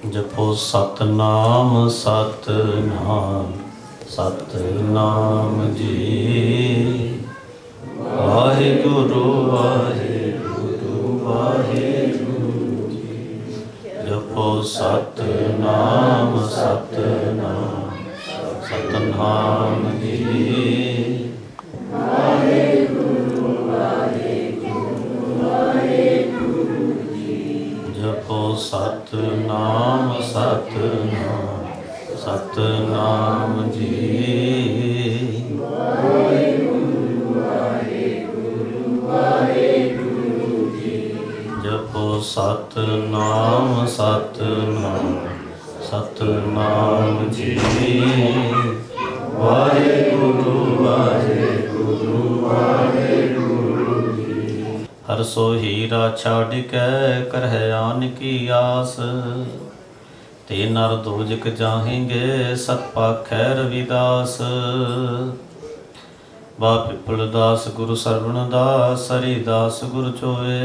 जपो सतनाम सतनाम सतनाम जी। वाहिगुरु वाहिगुरु वाहिगुरु जी। जपो सतनाम सतनाम सतनाम जी। वाहिगुरु वाहिगुरु वाहिगुरु जी। जपो सतनाम सतनाम सतनाम जी। वाहिगुरु वाहिगुरु वाहिगुरु जी। जपो सतनाम सतनाम सतनाम जी। वाहिगुरु वाहिगुरु वाहिगुरु जी। हर सो हीरा छाड़ कै करह आन की आस। ते नर दोजक जाहेंगे सतपाखै रविदास। बा पिपल दास गुरु सरवण दास हरिदास गुरु चोए।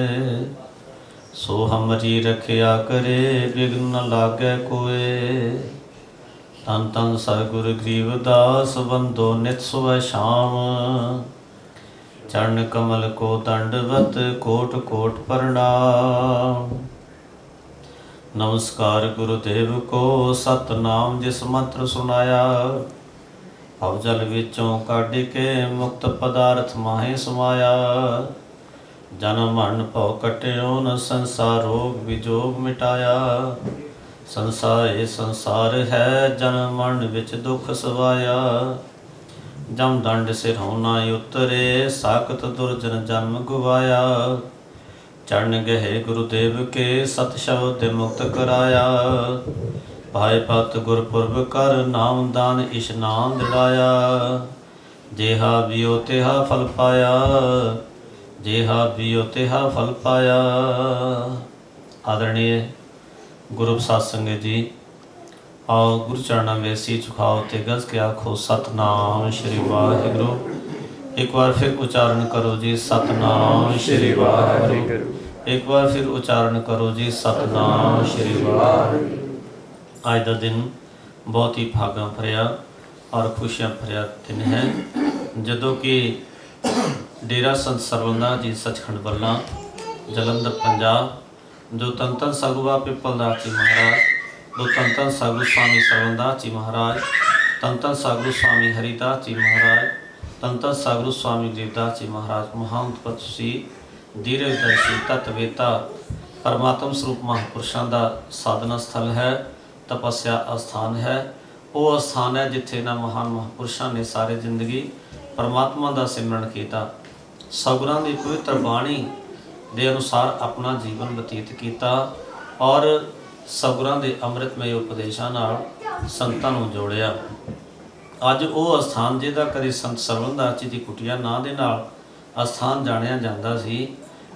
सो हमरी रखिया करे बिघ्न न लागै कोय। तन तन सतगुरु गरीबदास बंदो नित सुबह शाम। चरण कमल को दंडवत कोट कोट प्रणाम। नमस्कार गुरुदेव को सतनाम जिस मंत्र सुनाया। भवजल विचों काढ़ के मुक्त पदार्थ माहे समाया। जन्म मरण भव कट्यो न संसार रोग विजोग मिटाया। संसार ये संसार है जन्म मरण विच दुख सवाया। जम दंड सिर होना उतरे साकत दुर्जन जन्म गुवाया। चरण गहे गुरुदेव के सत शब्द मुक्त कराया। भाई पत गुरपुरब कर नाम दान इशनान दिलाया। जेहा बियो तेहा फल पाया जेहा बियो तेहा फल पाया। आदरणीय गुरु सत्संग जी, आओ गुरु चरणों में सी झुकाओ ते गज के आखो सतनाम श्री वाहिगुरु। एक बार फिर उच्चारण करो जी सतनाम श्री वाहिगुरु। एक बार फिर उच्चारण करो जी सतनाम श्री वाहिगुरु। आज का दिन बहुत ही भागा भरिया और खुशियां भरिया दिन है, जदों कि डेरा संत सरवणदास जी सचखंड बल्ला जलंधर पंजाब, जो तन तन सगुआ पिपलदास जी महाराज, जो तन तन सागु स्वामी सरवणदास जी महाराज, तन तन सागु स्वामी हरिदास जी महाराज, तन तन सागु स्वामी गरीबदास जी महाराज, महान तपस्वी दीर्घदर्शी तत्वेता परमात्म स्वरूप महापुरुषों का साधना स्थल है, तपस्या अस्थान है। वो अस्थान है जिथे इन्हां महान महापुरुषों ने सारी जिंदगी परमात्मा का सिमरन किया, सगुरां की पवित्र बाणी के अनुसार अपना जीवन बतीत किया और सगुरां के अमृतमय उपदेशों नाल संतां नूं जोड़िया। अज वो अस्थान जिहदा कदी संत सरवणदास जी की कुटिया नां दे नाल अस्थान जाणिया जांदा सी,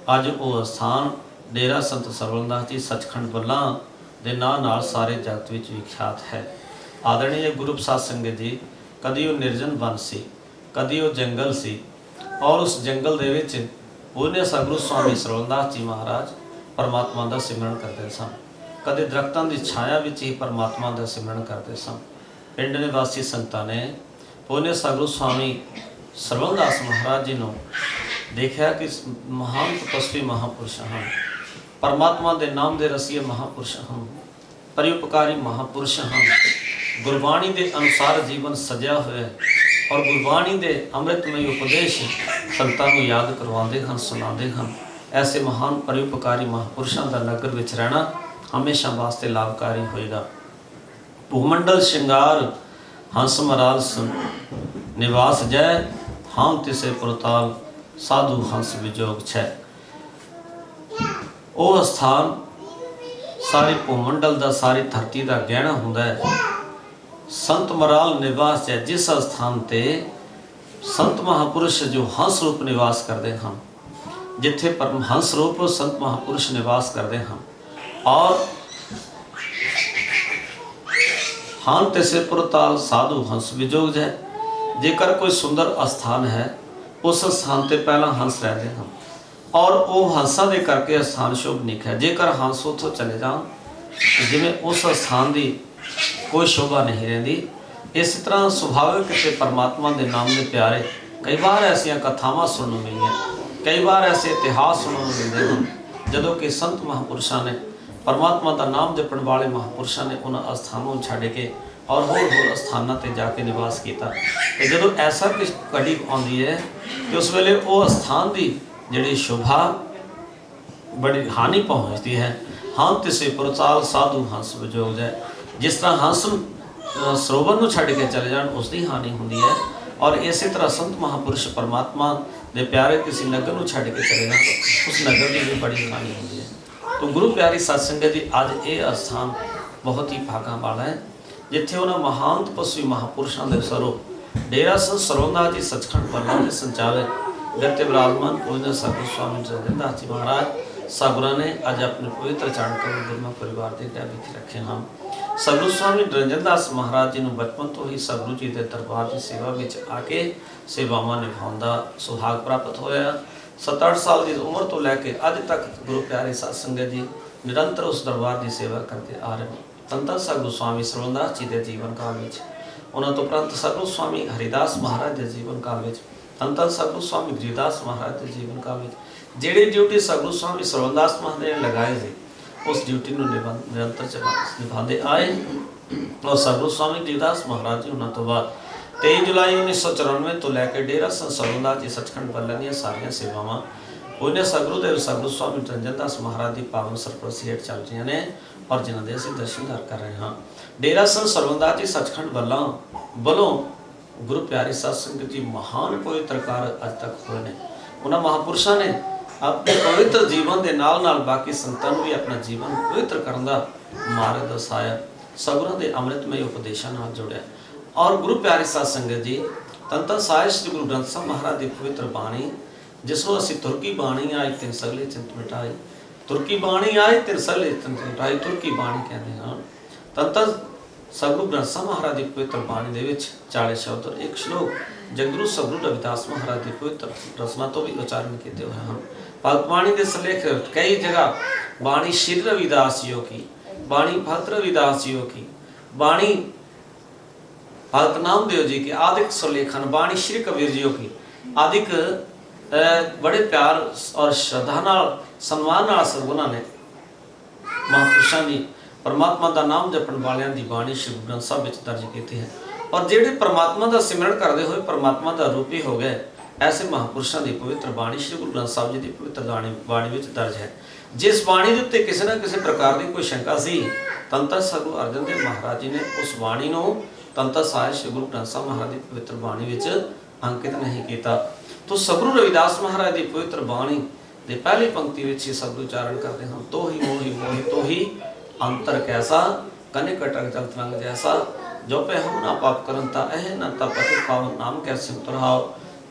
अज वो अस्थान डेरा संत सरवणदास जी सचखंड बल्ला दे नां नाल सारे जगत विच विख्यात है। आदरणीय गुरु सत्संग जी, कदी वो निर्जन वन सी, कदी वो जंगल सी, और उस जंगल दे विच पूर्णे सतगुरु स्वामी सरवणदास जी महाराज परमात्मा का सिमरन करते सन। कदे दरख्तों की छाया विच ही परमात्मा का सिमरन करते सन। पिंड निवासी संतां ने पूर्णे सतगुरु स्वामी सरवणदास महाराज जी ने देखा कि महान तपस्वी महापुरुष हैं, परमात्मा के नाम के रसीए महापुरुष हैं, परोपकारी महापुरुष हैं, गुरबाणी के अनुसार जीवन सजया हुआ है और गुरबाणी के अमृतमय उपदेश संतां नूं याद करवाते हैं, सुनाते हैं। ऐसे महान परोपकारी महापुरुषों का नगर विच रहना हमेशा वास्ते लाभकारी होएगा। भूमंडल श्रृंगार हंस मराल निवास जय, हम तिसे पुरताल साधु हंस विजोग छे। वो स्थान सारी भूमंडल का सारी धरती का गहना हुंदा है। संत मराल निवास है जिस स्थान ते संत महापुरुष जो हंस रूप निवास करते हैं, जिथे परमहंस रूप संत महापुरुष निवास करते हैं। और हान तिसे पुरताल साधु हंस विजोग है। जेकर कोई सुंदर स्थान है उस स्थान ते पहला हंस रहते हैं और वो हंसा दे करके स्थान शुभ नहीं है। जेकर हंस उतों चले जान जिवें उस स्थान की कोई शोभा नहीं रहिंदी, इस तरह सुभाविक कि परमात्मा के नाम के प्यारे कई बार ऐसिया कथावां सुनने मिलियां, कई बार ऐसे इतिहास सुनने मिलते हैं जदों कि संत महापुरुषों ने परमात्मा का नाम जपण वाले महापुरुषों ने उन्होंने स्थानों छड्ड के और होर स्थानों पर जाके निवास किया। जदों ऐसा कुछ घड़ी आती है तो उस वेले वो स्थान की जिहड़ी शोभा बड़ी हानि पहुँचती है। हाँ तिसे पुरचाल साधु हंस विजोग जाए, जिस तरह हंस सरोवर में छड्ड के चले जान उसकी हानि होंदी है, और इस तरह संत महापुरुष परमात्मा के प्यारे किसी नगर में छड्ड के चले जान उस नगर की भी बड़ी हानि होंदी है। तो गुरु प्यारी सत्संगत जी अज ये स्थान बहुत ही भागा वाला है जिथे उन्होंने महान तपस्वी महापुरुषों के स्वरूप डेरा संत सरवणदास जी सचखंड बल्ला के संचालक गते विराजमान पूजन सतगुरु स्वामी निरंजनदास जी महाराज सागुरा ने अज अपने पवित्र चरण कमल गुरमुख परिवार के डैबी रखे हैं। सतगुरु स्वामी निरंजनदास महाराज जी ने बचपन तो ही सतगुरु जी के दरबार की सेवा में आके सेवावां निभाउण दा सुहाग प्राप्त होया। 7-8 साल की उम्र तो लैके अज तक गुरु प्यारे सत्संगत जी निरंतर उस दरबार की सेवा करते आ रहे हैं। तन सतगुरु स्वामी सरवणदास जी के जीवन काल में उन्होंने तो उपरंत सतगुरु स्वामी हरिदास महाराज के जीवन काल में तन सतगुरु स्वामी गिरिदास महाराज के जीवन काल में जिहड़ी ड्यूटी सतगुरु स्वामी सरवणदास महाराज ने लगाए थे उस ड्यूटी को निरंतर निभाते आए। और सतगुरु स्वामी गिरिदास महाराज जी उन्होंने तो बाद 23 जुलाई 1994 तो लैके डेरा संत सरवणदास जी सचखंड बल्ला दी सारिया सेवावां उन्हें सतगुरुदेव सतगुरु स्वामी निरंजनदास महाराज की पावन सरपरस्ती हेठ चल रही ने और जिन्हों के असीं दर्शनदार कर रहे हैं। डेरा संत सरवणदास जी सचखंड बल्ला वालों गुरु प्यारे सत्संगत जी महान पवित्र कार्य अज तक हुए हैं। उन्होंने महापुरुषों ने अपने पवित्र जीवन के नाल नाल बाकी संतां नूं भी अपना जीवन पवित्र करने का मार्ग दसाया, सगुरां के अमृतमय उपदेशों नाल जोड़िया। और गुरु प्यारे सत्संगत जी तन साहिब श्री गुरु ग्रंथ साहिब महाराज की पवित्र बाणी जिसनों असीं तुरकी बाणी आई तिन सगले चिंत मिटाई, तुरकी बाणी आई तिन सगले चिंत मिटाई तुरकी बाणी कहते हैं। तन सतगुरु ग्रंथ साहिब महाराज की पवित्र बाणी दे विच 40 शब्द और एक श्लोक जगदगुरु सतगुरु रविदास महाराज की पवित्र रचना तो भी उच्चारण किए हुए हैं। भगत बाणी के सलेख कई जगह बाणी श्री रविदास जी की, बाणी भगत रविदास जी की, बाणी भगत नामदेव जी की आदिक सुलेखन, बाणी श्री कबीर जी की आदिक बड़े प्यार और श्रद्धा नाल सम्मान नाल सतगुरां ने महापुरुषों की परमात्मा का नाम जपण वालियां दी बाणी श्री गुरु ग्रंथ साहिब विच दर्ज की है। और जिहड़े परमात्मा का सिमरन करते हुए परमात्मा का रूपी हो गए ऐसे महापुरुषों की पवित्र बाणी श्री गुरु ग्रंथ साहिब जी की पवित्र बाणी विच दर्ज है। जिस बाणी के उत्ते किसी न किसी प्रकार की कोई शंका सी तन सतगुरु अर्जन देव महाराज जी ने उस बाणी को तन साहिब श्री गुरु ग्रंथ साहिब महाराज की पवित्र बाणी विच अंकित नहीं किया। तो सतगुरु रविदास महाराज की पवित्र बाणी की पहली पंक्ति में ही सतगुरु उच्चारण करते हैं, तो ही मोही मोही तो ही अंतर कैसा कने कटक जल तरंग जैसा, जो पे हम ना पाप करन ता एह न तपति पावन नाम कैसे उतराओ,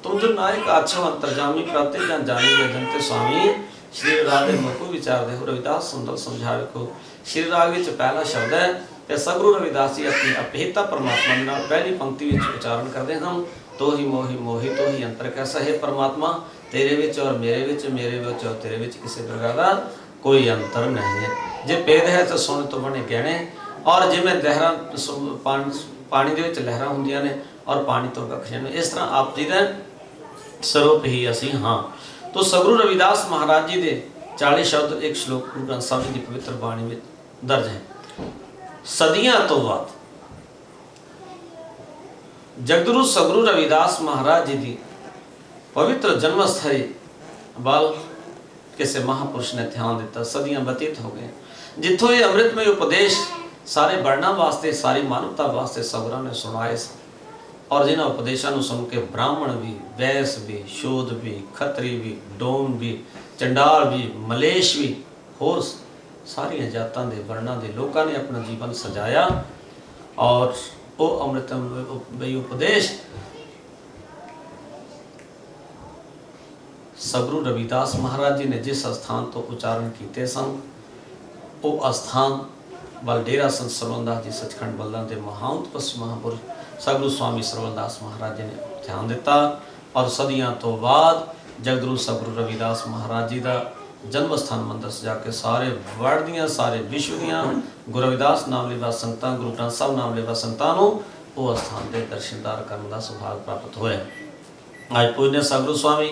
तुम जो नायक आछो अंतर्जामी प्राते जन जानी वे जनते स्वामी श्री राधे मुख विचार दे। रविदास सुंदर समझावे को श्री राग विच पहला शब्द है ते सतगुरु रविदास जी अपनी अभेता परमात्मा दे नाल पहली पंक्ति विच उच्चारण करते हैं, तो ही मोही मोही तो ही अंतर कैसा है परमात्मा तेरे विच और मेरे विच और तेरे विच किसी प्रकार का कोई अंतर नहीं है। जे भेद है तो सोने तो बने गहने, और जिमें लहरा पानी दे विच लहरां हुंदियां ने और पानी तो कख जाने, इस तरह आप जी का स्वरूप ही असी हाँ। तो सतगुरु रविदास महाराज जी के 40 शब्द एक श्लोक गुरु ग्रंथ साहिब जी की पवित्र बाणी में दर्ज है। सदियां तो बाद जगदगुरु सतगुरु रविदास महाराज जी की पवित्र जन्मस्थली बाल किसी महापुरुष ने ध्यान दिता, सदियां व्यतीत हो गए जिथों ये अमृतमय उपदेश सारे वर्णा वास्ते सारी मानवता वास्ते सतगुरां ने सुनाए और जिन्होंने उपदेशों को सुन के ब्राह्मण भी, वैश्य भी, शूद्र भी, खत्री भी, डोम भी, चंडाल भी, मलेश भी होर सारिया जातां दे वर्णा के लोगों ने अपना जीवन सजाया। और वो अमृतमय उपदेश सतगुरु रविदास महाराज जी ने जिस स्थान तो उच्चारण किए सन वो स्थान वाल डेरा संत सरवणदास जी सचखंड बल्ला के महान तपस्वी महापुरुष सतगुरु स्वामी सरवणदास महाराज जी ने ध्यान दिता। और सदियां तो बाद जगदगुरु सतगुरु रविदास महाराज जी का जन्म स्थान मंदिर सजा के सारे वर्ल्ड दियाँ सारे विश्व दियाँ गुरु रविदास नाम लेवा संगतां गुरु ग्रंथ साहब नाम लेवा संगतां नूं वो स्थान के दर्शनदार करने का सुभाग प्राप्त होया। आज पूजनीय सतगुरु स्वामी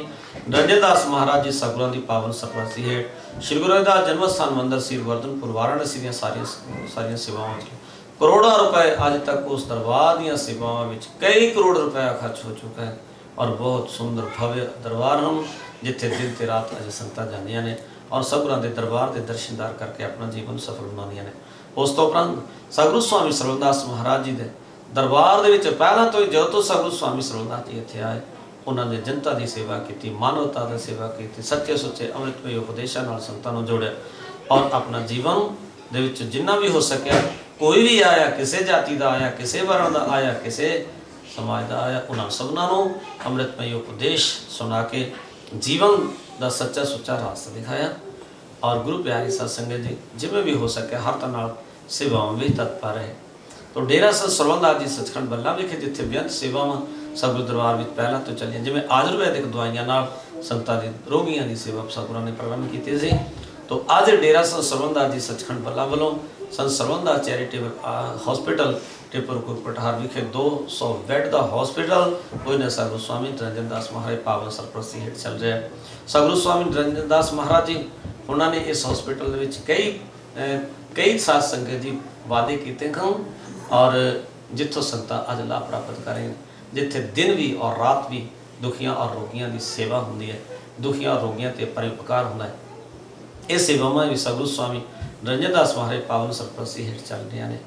निरंजन दास महाराज जी सतगुरां दी पावन सरपरस्ती हेठ श्री गुरु रविदास जन्म स्थान मंदिर श्री वर्धनपुर वाराणसी दी सारियां सेवावां करोड़ों रुपए अज तक उस दरबार दी सेवावां विच कई करोड़ रुपया खर्च हो चुका है और बहुत सुंदर भव्य दरबार हम जिथे दिन ते रात अज संगतां जांदियां ने और सतगुरां दे दरबार के दर्शनदार करके अपना जीवन सफल बनाउंदियां ने। उस तो उपरंत सतगुरु स्वामी सरवणदास महाराज जी दे दरबार दे विच पहलां तो ही जदों तो सतगुरु स्वामी सरवणदास जी इत्थे आए उन्होंने जनता की सेवा की मानवता की सेवा की सच्चे सुच्चे अमृतमय उपदेशों नाल संगतां नूं जोड़िया और अपना जीवन दे विच जिन्ना भी हो सकिया कोई भी आया किसी जाति का आया किसी वर्ण का आया किसी समाज का आया उन्होंने सबना नूं अमृतमय उपदेश सुना के जीवन का सच्चा सुच्चा रास्ता दिखाया और गुरु प्यारी साध संगत जी जिमें भी हो सके हर तरह नाल सेवावां भी तत्पर है। तो डेरा सर सरवणदास जी सचखंड बल्ला विखे जिथे बेअंत सेवावां सतगुरु दरबार में पहला तो चलिए जिमें आयुर्वैदिक दवाइयां नाल संगतां दी रोगियां की सेवा सतगुरां ने प्रारंभ की सी। तो अज डेरा सर सरवणदास जी सचखंड बल्ला वालों संत सरवणदास चैरिटेबल हॉस्पिटल टिपरपुर पठार विखे 200 बैड का हॉस्पिटल पूजनीय सतगुरु स्वामी निरंजन दास महाराज पावन सरपरस्ती हेठ चल रहा है। सतगुरु स्वामी निरंजन दास महाराज जी उन्होंने इस हॉस्पिटल कई साध संगत जी वादे किए हैं और जितों संगतां अज लाभ प्राप्त करें जिथे दिन भी और रात भी दुखियां और रोगियों की सेवा होंदी है दुखियां और रोगियों ते परोपकार होंदा है। ये सेवावां भी सतगुरु स्वामी निरंजन दास महाराज पावन सरपरस्ती हेठ चल रही ने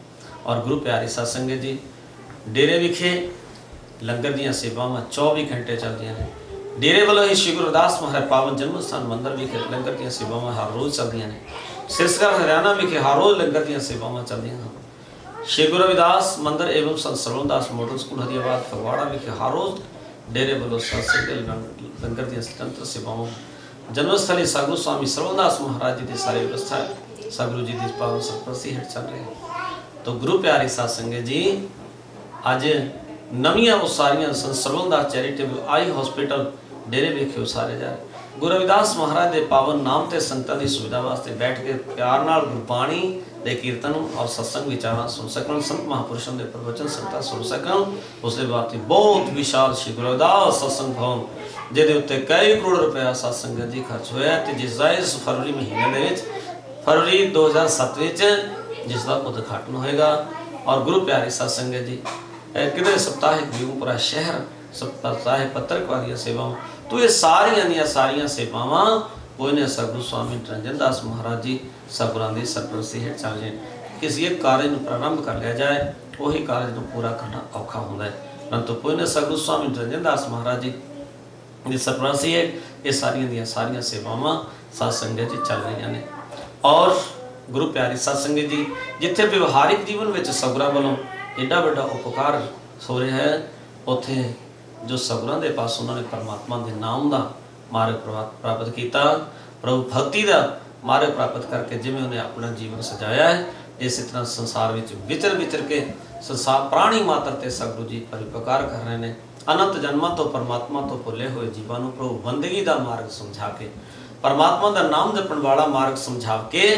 और गुरु प्यारी साध संगत जी डेरे विखे लंगर दी सेवावां 24 घंटे चलती हैं। डेरे वालों ही श्री गुरु रविदास महाराज पावन जन्म स्थान मंदिर विखे लंगर दी सेवावां हर रोज़ चलती हैं। सिरसगढ़ हरियाणा विखे हर रोज़ लंगर दी सेवावां चलती हैं। श्री गुरु रविदास मंदिर एवं संत सरवणदास मॉडल स्कूल हरियाबाद फगवाड़ा विखे हर रोज़ डेरे वालों सत्संग लंगर दी स्वतंत्र सेवाओं जन्मस्थली सतगुरु स्वामी सरवणदास महाराज जी की सारी व्यवस्था सतगुरु जी की पावन सरपरस्ती हेठ चल रही है। तो गुरु प्यारी साध संगत जी अज नवीं उसारियां संत सरवणदास चैरिटेबल आई हॉस्पिटल डेरे विखे उसारे जा रहे। गुरु रविदास महाराज के पावन नाम से संगतां की सुविधा वास्ते बैठ के प्यार नाल गुरबाणी दे कीर्तन और सत्संग विचारां सुन सकन संत महापुरुषों के प्रवचन संगतां सुन सकन। उसके बाद बहुत विशाल श्री गुरु रविदास सत्संग भवन जिहदे उत्ते कई करोड़ रुपया साध संगत जी खर्च होया ते जिसदा इस फरवरी महीने दे विच फरवरी 2007 विच जिसका उद्घाटन होएगा और गुरु प्यारी साध संगत जी किधर सप्ताहिक विभूपुरा शहर सप्ताहिक पत्रकारिया सेवाओं तो ये सारियां सेवावां पूजनीय सतगुरु स्वामी निरंजन दास महाराज जी सतगुरां दी सरपरस्ती हेठ चल रहे। किसी एक कार्य को प्रारंभ कर लिया जाए वही कार्य को पूरा करना औखा होता है परंतु पूजनीय सतगुरु स्वामी निरंजन दास महाराज जी की सरपरस्ती हेठ ये सारियां सेवावां साध संगत जी चल रही ने और गुरु प्यारी साध संगत जी जिथे व्यवहारिक जीवन में सतगुरां वालों एडा बड़ा उपकार हो रहा है उत्थे जो सतगुरां दे पास उन्होंने परमात्मा के नाम का मार्ग प्राप्त किया प्रभु भक्ति का मार्ग प्राप्त करके जिमें उन्हें अपना जीवन सजाया है इस तरह संसार में विचर के संसार प्राणी मात्र ते सतगुरु जी परिपकार कर रहे हैं। अनंत जन्मां तो परमात्मा तो भुले हुए जीवां नूं प्रभु बंदगी का मार्ग समझा के परमात्मा का नाम जपण वाला मार्ग समझा के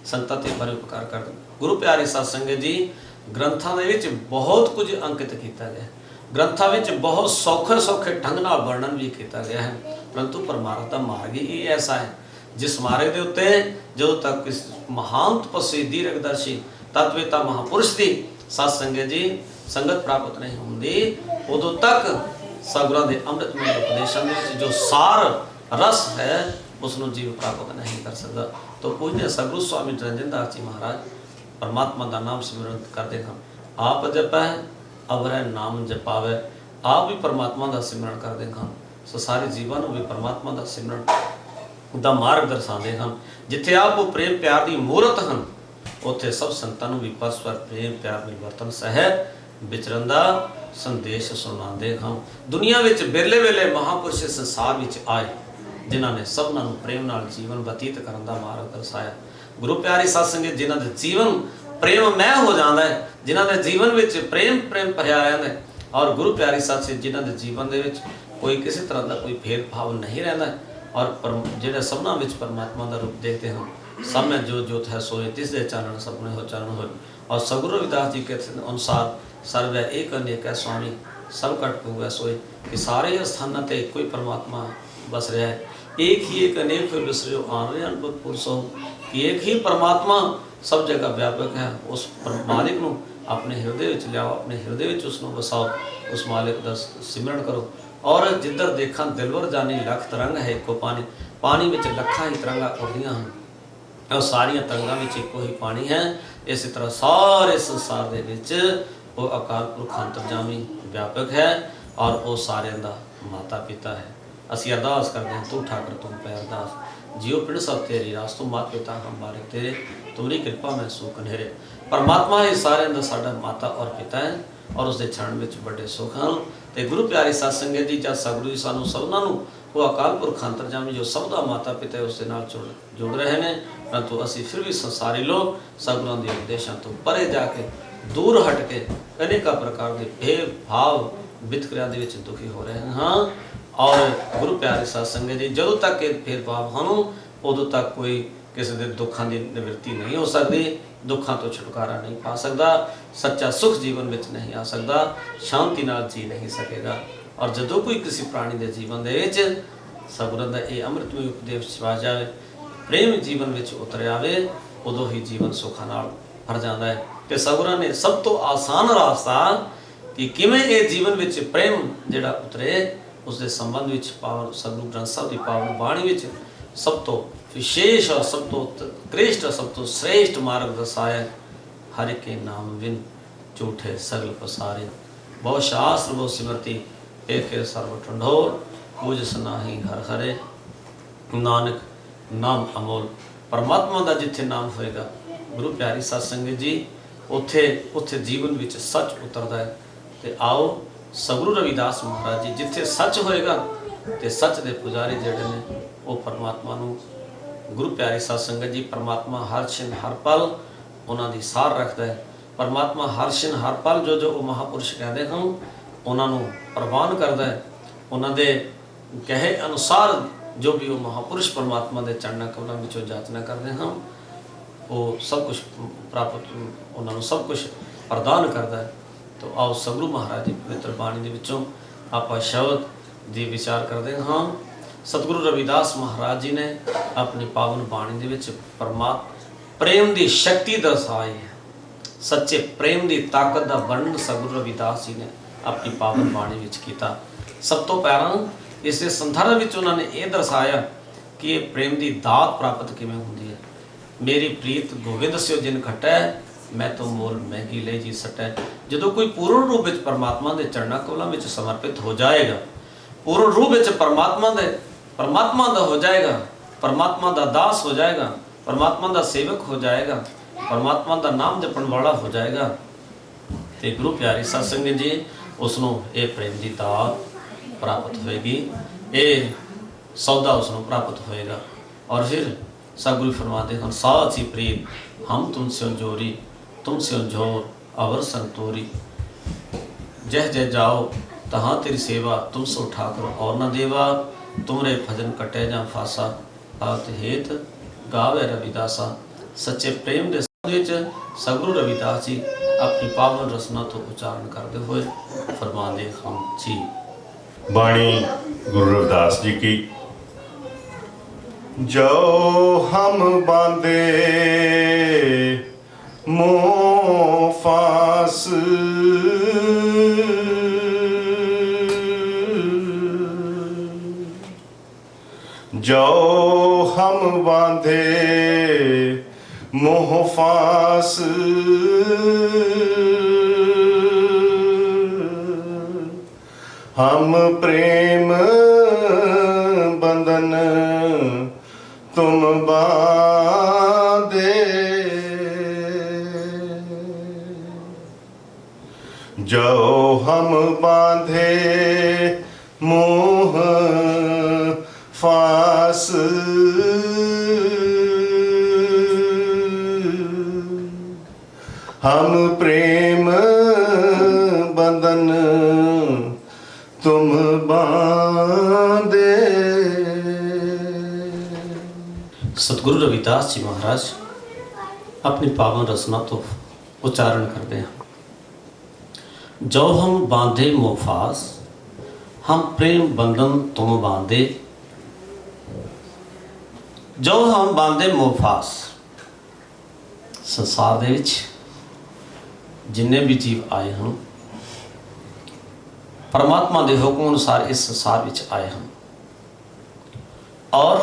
संतां ते परिपकार कर। गुरु प्यारी साध संगत जी ग्रंथां दे विच बहुत कुछ अंकित किया गया ग्रंथां विच बहुत सौखे ढंग नाल वर्णन भी किया गया है परंतु परमार्थ का मार्ग ही ऐसा है जिस मार्ग के उत्ते जो तक इस महान तपस्वी दीर्घदर्शी तत्ववेता महापुरुष की साध संगत जी संगत प्राप्त नहीं होंदी उदों तक सतगुरां दे अमृतमय उपदेशों में जो सार रस है उसनों जीव प्राप्त नहीं कर सकता। तो पूजनीय सतगुरु स्वामी निरंजन दास जी महाराज परमात्मा का नाम सिमरन करते हैं आप जपै अवरै नाम जपावे आप भी परमात्मा का सिमरन करते हैं सो सारे जीवां नूं भी परमात्मा का सिमरन का मार्ग दर्शाते हैं। जिथे आप वो प्रेम प्यार की मूर्त हैं उत्थे सब संतां नूं भी परस्पर प्रेम प्यार मिलवर्तन सहज विचरण का संदेश सुनाते हैं। दुनिया विच बिरले वेले महापुरुष संसार विच आए जिन्होंने सबना प्रेम नाल जीवन बतीत करने का मार्ग दर्शाया। गुरु प्यारी साध संगत जिन्हां दे जीवन प्रेममय हो जाता है जिन्हां दे जीवन विच प्रेम भरिया रहता है और गुरु प्यारी साध संगत जिन्हां दे जीवन दे विच कोई किसी तरह का कोई भेदभाव नहीं रहता और ਜਿਹੜੇ ਸਭਨਾਂ ਵਿੱਚ परमात्मा ਦਾ ਰੂਪ ਦੇਖਦੇ ਹਨ। सब में जो जोत है सोए तिस दे चानण सपने हो चानण हो। और सगुरु रविदास जी के अनुसार सर्व एक अनेक है स्वामी सब कट हुआ सोए कि सारे स्थानों ते कोई परमात्मा बस रहा है। एक ही एक अनेक फिर विसरो आन रहे अनबुद्ध पुरुषों कि एक ही परमात्मा सब जगह व्यापक है। उस मालिक नूं अपने हृदय विच लियाओ, अपने हृदय विच उसनूं वसाओ, उस मालिक दा सिमरन करो। और जिधर देखा दिलवर जानी लख तरंग है एको पानी, पानी विच लखां ही तरंगां उड़दियां हन और सारिया तरंगां विच एको ही पानी है। इस तरह सारे संसार दे विच वो अकाल पुरख अंतरजामी व्यापक है और वो सारिਆਂ ਦਾ माता पिता है। ਅਸੀਂ अरदास करते हैं तू ठाकर तुम पे अरदास जियो पिंड सब तेरी रास तू मात पिता हम बारे तेरे तुमरी कृपा में सुख कन्हेरे। परमात्मा ही सारिਆਂ ਦਾ ਸਾਡਾ माता और पिता है और उसके क्षण में बड़े सुख हैं। तो गुरु प्यारी साध संगत जी जब सगुरु जी सानू सबना वो अकाल पुरख अंतरजामी जो सब का माता पिता है उसके नाल जुड़ रहे हैं। परंतु असी फिर भी संसारी लोग सगुरों के उपदेशों तो परे जाके दूर हट के अनेक प्रकार के भेदभाव वितकरिया दे विच दुखी हो रहे हैं। हाँ और गुरु प्यारे साध संगत जी जदों तक ये भेदभाव हैं उदों तक कोई किसी के दुखों की निवृत्ति नहीं हो सकती, दुखों तो छुटकारा नहीं पा सकता, सच्चा सुख जीवन में नहीं आ सकता, शांति नाल जी नहीं सकेगा। और जदों कोई किसी प्राणी के जीवन के सगुरां दा ये अमृतमय उपदेश छवा जाए, प्रेम जीवन में उतर आए, उदों ही जीवन सुखां नाल भर जाता है। तो सगुरां ने सब तो आसान रास्ता कि किवें ये जीवन में प्रेम जिहड़ा उतरे उसके संबंध में पावन सतगुरु ग्रंथ साहिब की पावन बाणी में सब तो विशेष और सब तो उत्कृष्ट सब तो श्रेष्ठ मार्ग दसाया। हर के नाम विन झूठे सगल पसारे, बहु शास्त्र बहु सिमरती एक सर्व ठंडोर पूज सनाही हर हरे। नानक नाम अमोल परमात्मा का जिथे नाम होएगा गुरु प्यारी साध संगत जी उथे उथे जीवन में सच उतरता है। तो आओ सगुरु रविदास महाराज जी जिथे सच होएगा तो सच के पुजारी जिहड़े ने वो परमात्मा नूं गुरु प्यारी साध संगत जी परमात्मा हर छिन हर पल उन्होंने सार रखता है। परमात्मा हर छिन हर पल जो जो वो महापुरुष कहते हैं उन्होंने प्रवान करता है। उन्होंने कहे अनुसार जो भी वो महापुरुष परमात्मा के चरणों कमलों में याचना करते हैं वो सब कुछ प्राप्त उन्होंने सब कुछ प्रदान करता है। तो आओ सगुरु महाराज जी पवित्र बाणी के विचों आप शब्द की विचार करते हैं। हाँ सतगुरु रविदास महाराज जी ने अपनी पावन बाणी दे विच प्रेम की शक्ति दर्शाई है। सच्चे प्रेम की ताकत का वर्णन सतगुरु रविदास जी ने अपनी पावन बाणी विच कीता। सब तो पहला इस संदर्भ में उन्होंने ये दर्शाया कि ये प्रेम की दात प्राप्त किवें हुंदी है। मेरी प्रीत गोविंद स्यो जिन खटै मैं तो मोल महंगी ले जी सटै। जो कोई पूर्ण रूप में परमात्मा के चरणों कमलों में समर्पित हो जाएगा, पूर्ण रूप में परमात्मा दा हो जाएगा, परमात्मा दा दास हो जाएगा, परमात्मा दा सेवक हो जाएगा, परमात्मा दा नाम जपण वाला हो जाएगा। तो गुरु प्यारी साध संगत जी उसनों ये प्रेम की दात प्राप्त होएगी, ये सौदा उसनों प्राप्त होएगा। और फिर सतगुरु फरमाते हैं साची प्रीत हम तुमसे जोरी तुमसे जोर अवर संतोरी। जह जह जाओ तहाँ तेरी सेवा तुम सो ठाकर और न देवा। तुमरे भजन कटे जा फासा भगत हेत गावे रविदासा। सच्चे प्रेम के सतगुरु रविदास जी अपनी पावन रसना तो उच्चारण करते हुए फरमाते हम जी। बाणी गुरु रविदास जी की। जो हम बांधे मोह फास जो हम बांधे मोह फास हम प्रेम बंधन तुम बांधे। जो हम बांधे मोह फास हम प्रेम बंधन तुम बांधे। सतगुरु रविदास जी महाराज अपनी पावन रचना तो उच्चारण करते हैं। जो हम बांधे मोफास, हम प्रेम बंधन तुम बांधे। जो हम बांधे मोफास, संसार दे विच जिन्ने भी जीव आए हैं परमात्मा के हुक्म अनुसार इस संसार विच आए हैं और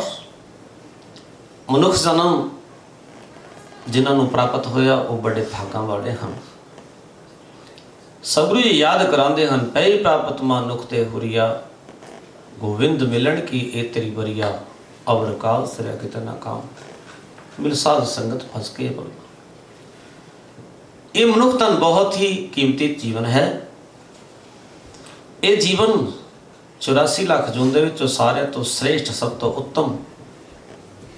मनुख जन्म जिन्होंने प्राप्त होया वो बड़े भागां वाले हैं। सतगुरु जी याद कराते हैं, पई प्राप्त मानुख ते हुरिया, गोविंद मिलन की ए तेरी बरिया, अवर काल सिरा कितना काम, मिल साध संगत फंस के बोल। ये मनुख तन बहुत ही कीमती जीवन है। ये जीवन 84 लाख जून दे विचों सारे तो श्रेष्ठ, सब तो उत्तम,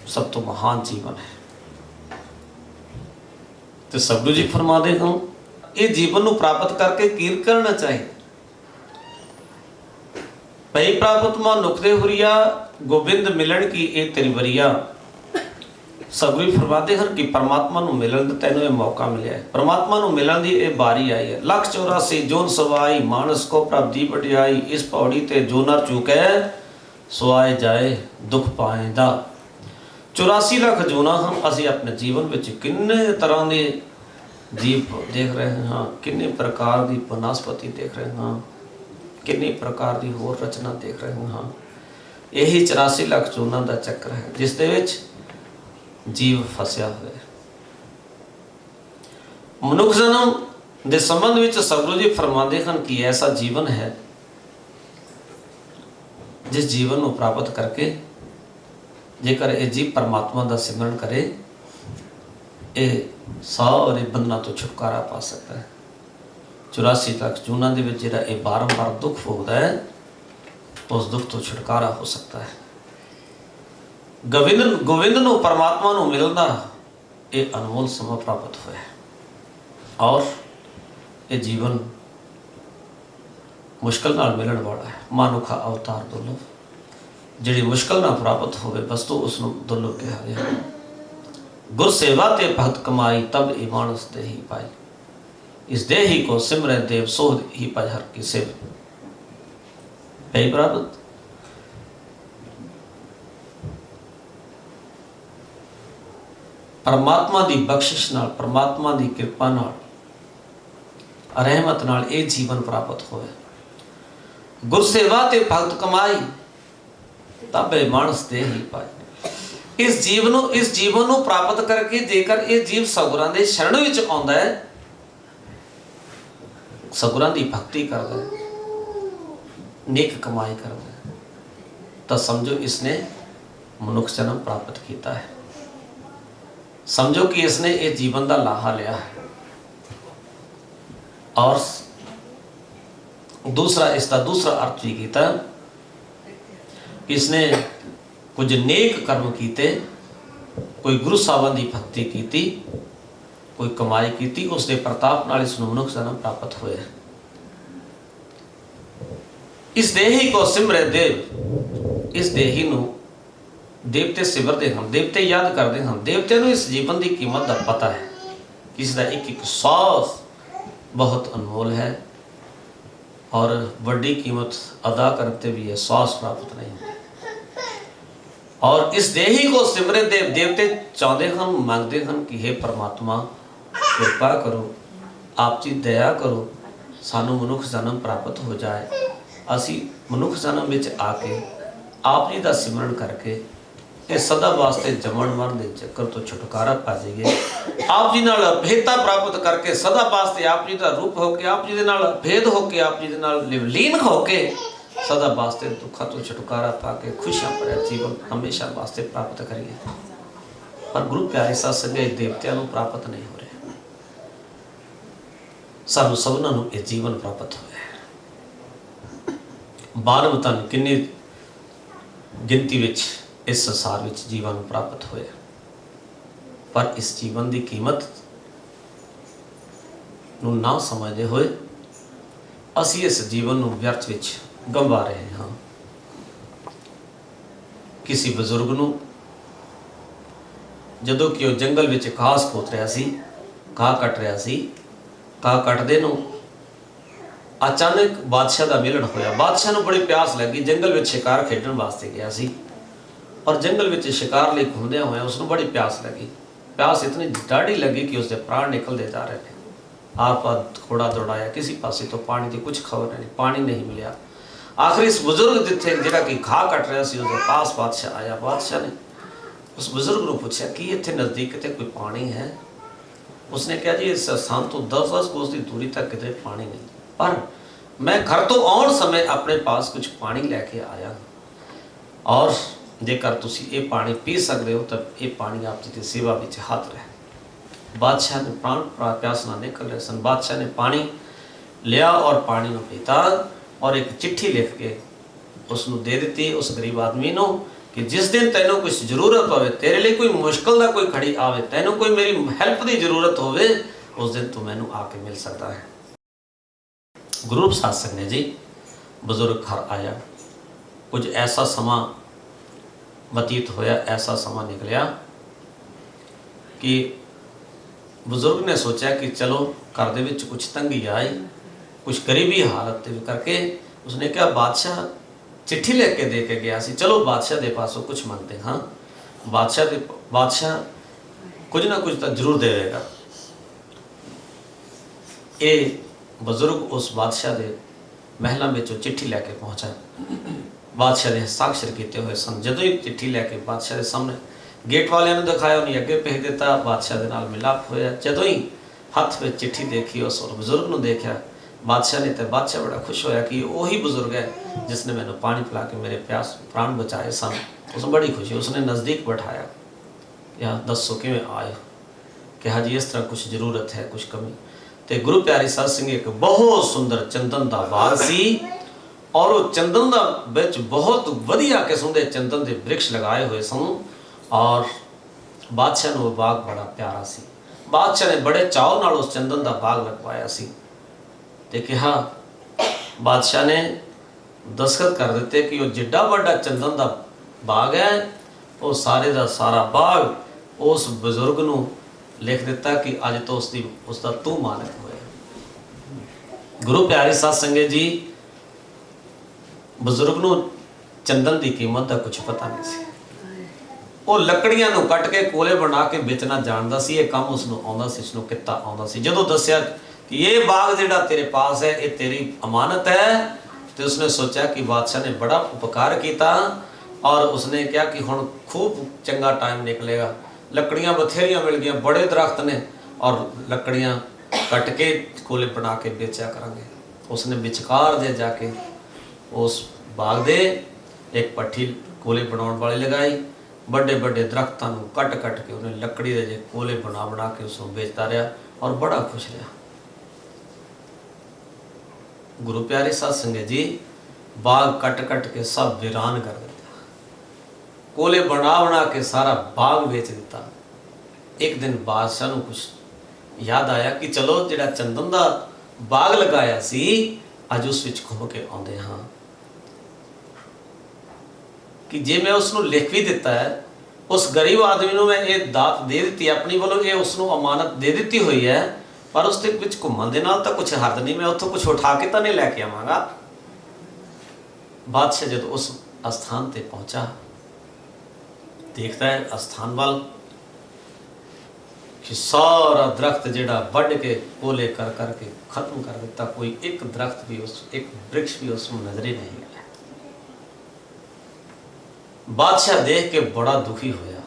सब तो महान जीवन है। तो सतगुरु जी फरमाते हैं, ये जीवन को प्राप्त करके की करना चाहिए। पई प्राप्त मानुख ते हुरिया, गोविंद मिलन की ए तेरी बरिया। सतगुरु जी फरमाते हैं कि परमात्मा को मिलन का तेनों ये मौका मिला है, परमात्मा को मिलन की ये बारी आई है। 184 जोन सवाई, मानस को प्रभ दी बटियाई, इस पौड़ी ते जो नर चूके सुआए जाए दुख पाएंदा। 84 लाख जोना हम असी अपने जीवन में किन्ने तरह के जीव देख रहे हैं, किन्ने प्रकार की वनस्पति देख रहे हैं, किन्ने प्रकार की होर रचना देख रहे हैं। यही 84 लाख जोना का चक्कर है जिस दे विच जीव फसिया हुआ है। मनुख जन्म के संबंध में सतगुरु जी फरमाते हैं कि ऐसा जीवन है जिस जीवन को प्राप्त करके जेकर ये जीव परमात्मा का सिमरन करे, ये सारे बंधना तो छुटकारा पा सकता है। 84 लाख जूना के जिहड़ा ये बारंबार दुख भोगता है, उस दुख तो छुटकारा हो सकता है। गोविंद को परमात्मा को मिलना ये अनमोल समा प्राप्त हुआ है और ये जीवन मुश्किल नाल मिलण वाला है। मानुखा अवतार दुर्लभ, जिहड़ी मुश्किल ना प्राप्त होवे वस्तु उसनूं दुर्लभ कहा गया। गुर सेवा ते भगत कमाई, तब ए मानस देही पाई। इस देही को सिमरै देव, सोह ही पाई हर की सेव। पई प्राप्त परमात्मा की बख्शिश नाल, परमात्मा की कृपा नाल, रहमत नाल ये जीवन प्राप्त होवे। गुर सेवा ते भगत कमाई, तब ए मानस दे ही पाए। इस जीवन को प्राप्त करके जेकर ये जीव सतगुरां दे शरण विच आउंदा है, सतगुरां दी भक्ति करदा है, नेक कमाई करदा है, तो समझो इसने मनुख जन्म प्राप्त किया है। समझो कि इसने ये जीवन का लाहा लिया है। और दूसरा इसका दूसरा अर्थ भी किया कि इसने कुछ नेक कर्म किए, कोई गुरु साहबां की भक्ति की, कोई कमाई की, उसके प्रताप नाल इस मनुख जन्म प्राप्त हुए। इस देही को सिमरे देव, इस देही नूं देवते सिमरते हैं, देवते याद करते हैं। देवते को इस जीवन की कीमत का पता है, किसी का एक एक सांस बहुत अनमोल है और बड़ी कीमत अदा करते भी है, सांस प्राप्त नहीं है। और इस देही को सिमरे देव, देवते चाहते हैं, मांगते हैं कि हे परमात्मा कृपा करो, आप जी दया करो, सानू मनुख जन्म प्राप्त हो जाए। असी मनुख जन्म विच आके आप जी का सिमरन करके ये सदा वास्ते जमन मरण के चक्कर तो छुटकारा पा जाइए। आप जी नाल भेदता प्राप्त करके सदा वास्ते आप जी का रूप होके, आप जी दे नाल भेद होके, आप जी दे नाल लीन होके सदा वास्ते दुखा तो छुटकारा पा के खुशियां भरा जीवन हमेशा वास्ते प्राप्त करिए। पर गुरु प्यारे सत्संग देवतियां नूं प्राप्त नहीं हो रहे, सानू सबनां नूं ये जीवन प्राप्त होया है। मानव तन किन्नी गिनती विच इस संसार विच जीवन प्राप्त होया, पर इस जीवन की कीमत नूं ना समझदे होए असी इस जीवन नूं व्यर्थ विच गंवा रहे हाँ। किसी बजुर्ग नूं ਜਦੋਂ ਕਿ ਉਹ ਜੰਗਲ ਵਿੱਚ ਘਾਸ ਖੋਤ ਰਿਹਾ ਸੀ, ਘਾਹ ਕੱਟ ਰਿਹਾ ਸੀ। ਘਾਹ ਕੱਟਦੇ ਨੂੰ ਅਚਾਨਕ ਬਾਦਸ਼ਾਹ ਦਾ ਮਿਲਣ ਹੋਇਆ। ਬਾਦਸ਼ਾਹ ਨੂੰ ਬੜੀ ਪਿਆਸ ਲੱਗੀ, ਜੰਗਲ ਵਿੱਚ ਸ਼ਿਕਾਰ ਖੇਡਣ ਵਾਸਤੇ ਗਿਆ ਸੀ ਔਰ ਜੰਗਲ ਵਿੱਚ ਸ਼ਿਕਾਰ ਲਈ ਘੁੰਮਦਿਆਂ ਹੋਇਆ ਉਸ ਨੂੰ ਬੜੀ ਪਿਆਸ ਲੱਗੀ। ਪਿਆਸ ਇਤਨੀ ਡਾਢੀ ਲੱਗੀ ਕਿ ਉਸਦੇ ਪ੍ਰਾਣ ਨਿਕਲਦੇ ਜਾ ਰਹੇ ਨੇ। आप घोड़ा दौड़ाया, किसी पासे तो पानी की कुछ खबर नहीं, पानी नहीं मिलिया। आखिर इस बुजुर्ग जिथे जिहड़ा कि घाह कट रहा सी उसके पास बादशाह आया। बादशाह ने उस बुजुर्ग को पूछा कि इत्थे नज़दीक किते कोई पानी है? उसने कहा जी इस स्थान तो 10-10 कोस की दूरी तक किते पानी नहीं, पर मैं घर तो आउण समय अपने पास कुछ पानी लैके आया और जेकर तुसी ये पानी पी सकते हो तो ये पानी आप जी की सेवा में हाथ रहे। बादशाह ने प्राण प्यास ना निकल रहे सन। बादशाह ने पानी लिया और पानी में पीता और एक चिट्ठी लिख के उसनों दे दी उस गरीब आदमी को कि जिस दिन तैनों कुछ जरूरत हो, तेरे लिए कोई मुश्किल का कोई खड़ी आवे, तैनों कोई मेरी हेल्प की जरूरत हो, उस दिन तू मैनू आके मिल सकता है। गुरु प्रसाद सिंह ने जी बुजुर्ग घर आया। कुछ ऐसा समा बतीत होया, ऐसा समा निकलिया कि बुजुर्ग ने सोचा कि चलो घर दे विच कुछ तंगी आई, कुछ गरीबी हालत करके उसने कहा बादशाह चिट्ठी लेके दे के गया सी, चलो बादशाह दे पासों कुछ मंगते। हाँ, बादशाह कुछ ना कुछ तो जरूर देगा। ये बुजुर्ग उस बादशाह के महलों में चिट्ठी लैके पहुँचा। बादशाह ने हस्ताक्षर किए हुए सन। जदों ही चिट्ठी लैके बादशाह के सामने गेट वाले ने दिखाया, उन्हें अगे भेज दिता। बादशाह के नाल मिलाप होया। जदों ही हथ में चिट्ठी देखी उस बुजुर्ग को देखा बादशाह ने, तो बादशाह बड़ा खुश होया कि वही बुजुर्ग है जिसने मैंने पानी पिला के मेरे प्यास प्राण बचाए सन। उसमें बड़ी खुशी, उसने नज़दीक बैठाया। या दसो किवें आए? कहा जी इस तरह कुछ जरूरत है, कुछ कमी। तो गुरु प्यारे साध सिंह एक बहुत सुंदर चंदन का बाग सी और वो चंदन का बिच बहुत वधिया किस्म के चंदन के वृक्ष लगाए हुए सन और बादशाह को बाग बड़ा प्यारा सी। बादशाह ने बड़े चाव नाल उस चंदन का बाग लगवाया सी ते कहा, बादशाह ने दस्तखत कर दिते कि वो जिड्डा बड़ा चंदन का बाग है, वो सारे का सारा बाग उस बुजुर्ग को लिख दिता कि अज तो उसका तू मालिक होए। गुरु प्यारे साध संगत जी, बुजुर्ग को चंदन की कीमत का कुछ पता नहीं सी। वो लकड़ियां कट के कोले बना के बेचना जानता सी, ये काम उसनों आउंदा सी, उसनों किता आउंदा सी। जदों दस्या कि ये बाग जिहड़ा तेरे पास है ये तेरी अमानत है, तो उसने सोचा कि बादशाह ने बड़ा उपकार किया और उसने कहा कि हुण खूब चंगा टाइम निकलेगा। लकड़ियां बथेरियां मिल गई, बड़े दरख्त ने और लकड़ियां कट के कोले बना के बेचा करांगे। उसने विचकार दे जाके उस बाग दे एक पट्ठी कोले बनाने वाली लगाई। बड़े बड़े दरख्तों कट कट के उन्हें लकड़ी के कोले बना के उसको बेचता रहा और बड़ा खुश रहा। गुरु प्यारे साध संगत जी, बाग कट कट के सब वीरान कर दिता, कोले बना के सारा बाग बेच दिता। एक दिन बादशाह को कुछ याद आया कि चलो जिहड़ा चंदन का बाग लगाया सी अज उस विच घूम के आउंदे हाँ, कि जे मैं उसनों लिख भी दिता है, उस गरीब आदमी को मैं ये दात दे दी अपनी वालों, ये उसनों अमानत दे दी हुई है, पर उसके विच घूमन दे नाल तां कुछ हद नहीं, मैं उत्थों कुछ उठा के तो नहीं लैके आवांगा। बादशाह जब उस स्थान पर पहुंचा, देखता है स्थान वाल कि सारा दरख्त जिहड़ा वढ़ के कोले कर करके खत्म कर दिता, कोई एक दरख्त भी उस एक वृक्ष भी उसमें नजर ही नहीं आया। बादशाह देख के बड़ा दुखी होया।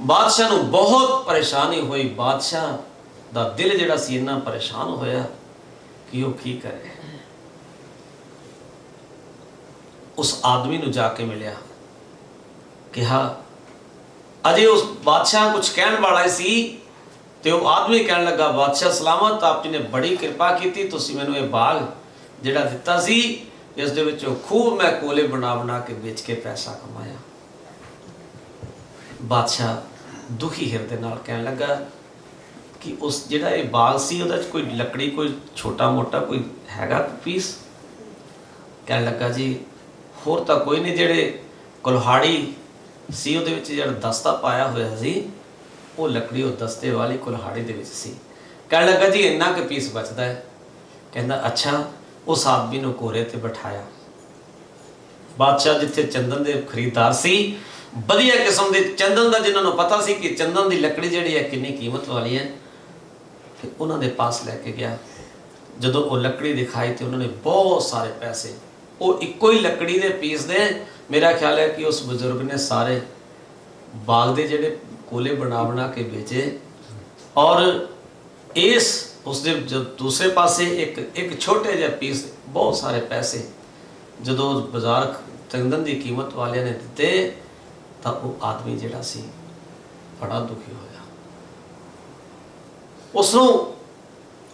बादशाह को बहुत परेशानी हुई। बादशाह दा दिल जिहड़ा सी इन्ना परेशान होया कि वो की करे। उस आदमी को जाके मिलिया, कहा अजे उस बादशाह कुछ कहने वाला सी, तो वो आदमी कहने लगा बादशाह सलामत, आप जी ने बड़ी कृपा की, तुसीं मैनूं ये बाग जिहड़ा दिता सी इस दे विचों खूब मैं कोले बना के बेच के पैसा कमाया। बादशाह दुखी हिरदे नाल कहने लगा कि उस जिहड़ा ये बाग सी उहदे च कोई लकड़ी कोई छोटा मोटा कोई हैगा पीस? कहने लगा जी होर तां कोई नहीं, जिहड़े कुल्हाड़ी ਸੀ, ਉਹਦੇ ਵਿੱਚ ਜਿਹੜਾ ਦਸਤਾ ਪਾਇਆ ਹੋਇਆ ਸੀ ਉਹ ਲੱਕੜੀ ਉਹ ਦਸਤੇ ਵਾਲੀ ਕੁਲਹਾੜੀ ਦੇ ਵਿੱਚ ਸੀ। ਕਹਿਣ ਲੱਗਾ ਜੀ ਇੰਨਾ ਕੁ ਪੀਸ ਬਚਦਾ ਹੈ। ਕਹਿੰਦਾ ਅੱਛਾ। ਉਸ ਆਦਮੀ ਨੂੰ ਘੋੜੇ ਤੇ ਬਿਠਾਇਆ। ਬਾਦਸ਼ਾਹ ਜਿੱਥੇ ਚੰਦਨ ਦੇ ਖਰੀਦਦਾਰ ਸੀ, ਵਧੀਆ ਕਿਸਮ ਦੇ ਚੰਦਨ ਦਾ, ਜਿਨ੍ਹਾਂ ਨੂੰ ਪਤਾ ਸੀ ਕਿ ਚੰਦਨ ਦੀ ਲੱਕੜੀ ਜਿਹੜੀ ਹੈ ਕਿੰਨੀ ਕੀਮਤ ਵਾਲੀ ਹੈ, ਤੇ ਉਹਨਾਂ ਦੇ ਪਾਸ ਲੈ ਕੇ ਗਿਆ। ਜਦੋਂ ਉਹ ਲੱਕੜੀ ਦਿਖਾਈ ਤੇ ਉਹਨਾਂ ਨੇ ਬਹੁਤ ਸਾਰੇ ਪੈਸੇ, ਉਹ ਇੱਕੋ ਹੀ ਲੱਕੜੀ ਦੇ ਪੀਸ ਦੇ, ਮੇਰਾ ਖਿਆਲ ਹੈ ਕਿ ਉਸ ਬਜ਼ੁਰਗ ਨੇ ਸਾਰੇ ਬਾਗ ਦੇ ਜਿਹੜੇ ਕੋਲੇ ਬਣਾ ਕੇ ਵੇਚੇ। ਔਰ ਇਸ ਉਸਦੇ ਦੂਸਰੇ ਪਾਸੇ ਇੱਕ ਛੋਟੇ ਜਿਹੇ ਪੀਸ, ਬਹੁਤ ਸਾਰੇ ਪੈਸੇ ਜਦੋਂ ਬਾਜ਼ਾਰ ਚੰਦਨ ਦੀ ਕੀਮਤ ਵਾਲਿਆਂ ਨੇ ਦਿੱਤੇ ਤਾਂ ਉਹ ਆਦਮੀ ਜਿਹੜਾ ਸੀ ਬੜਾ ਦੁਖੀ ਹੋਇਆ। ਉਸਨੂੰ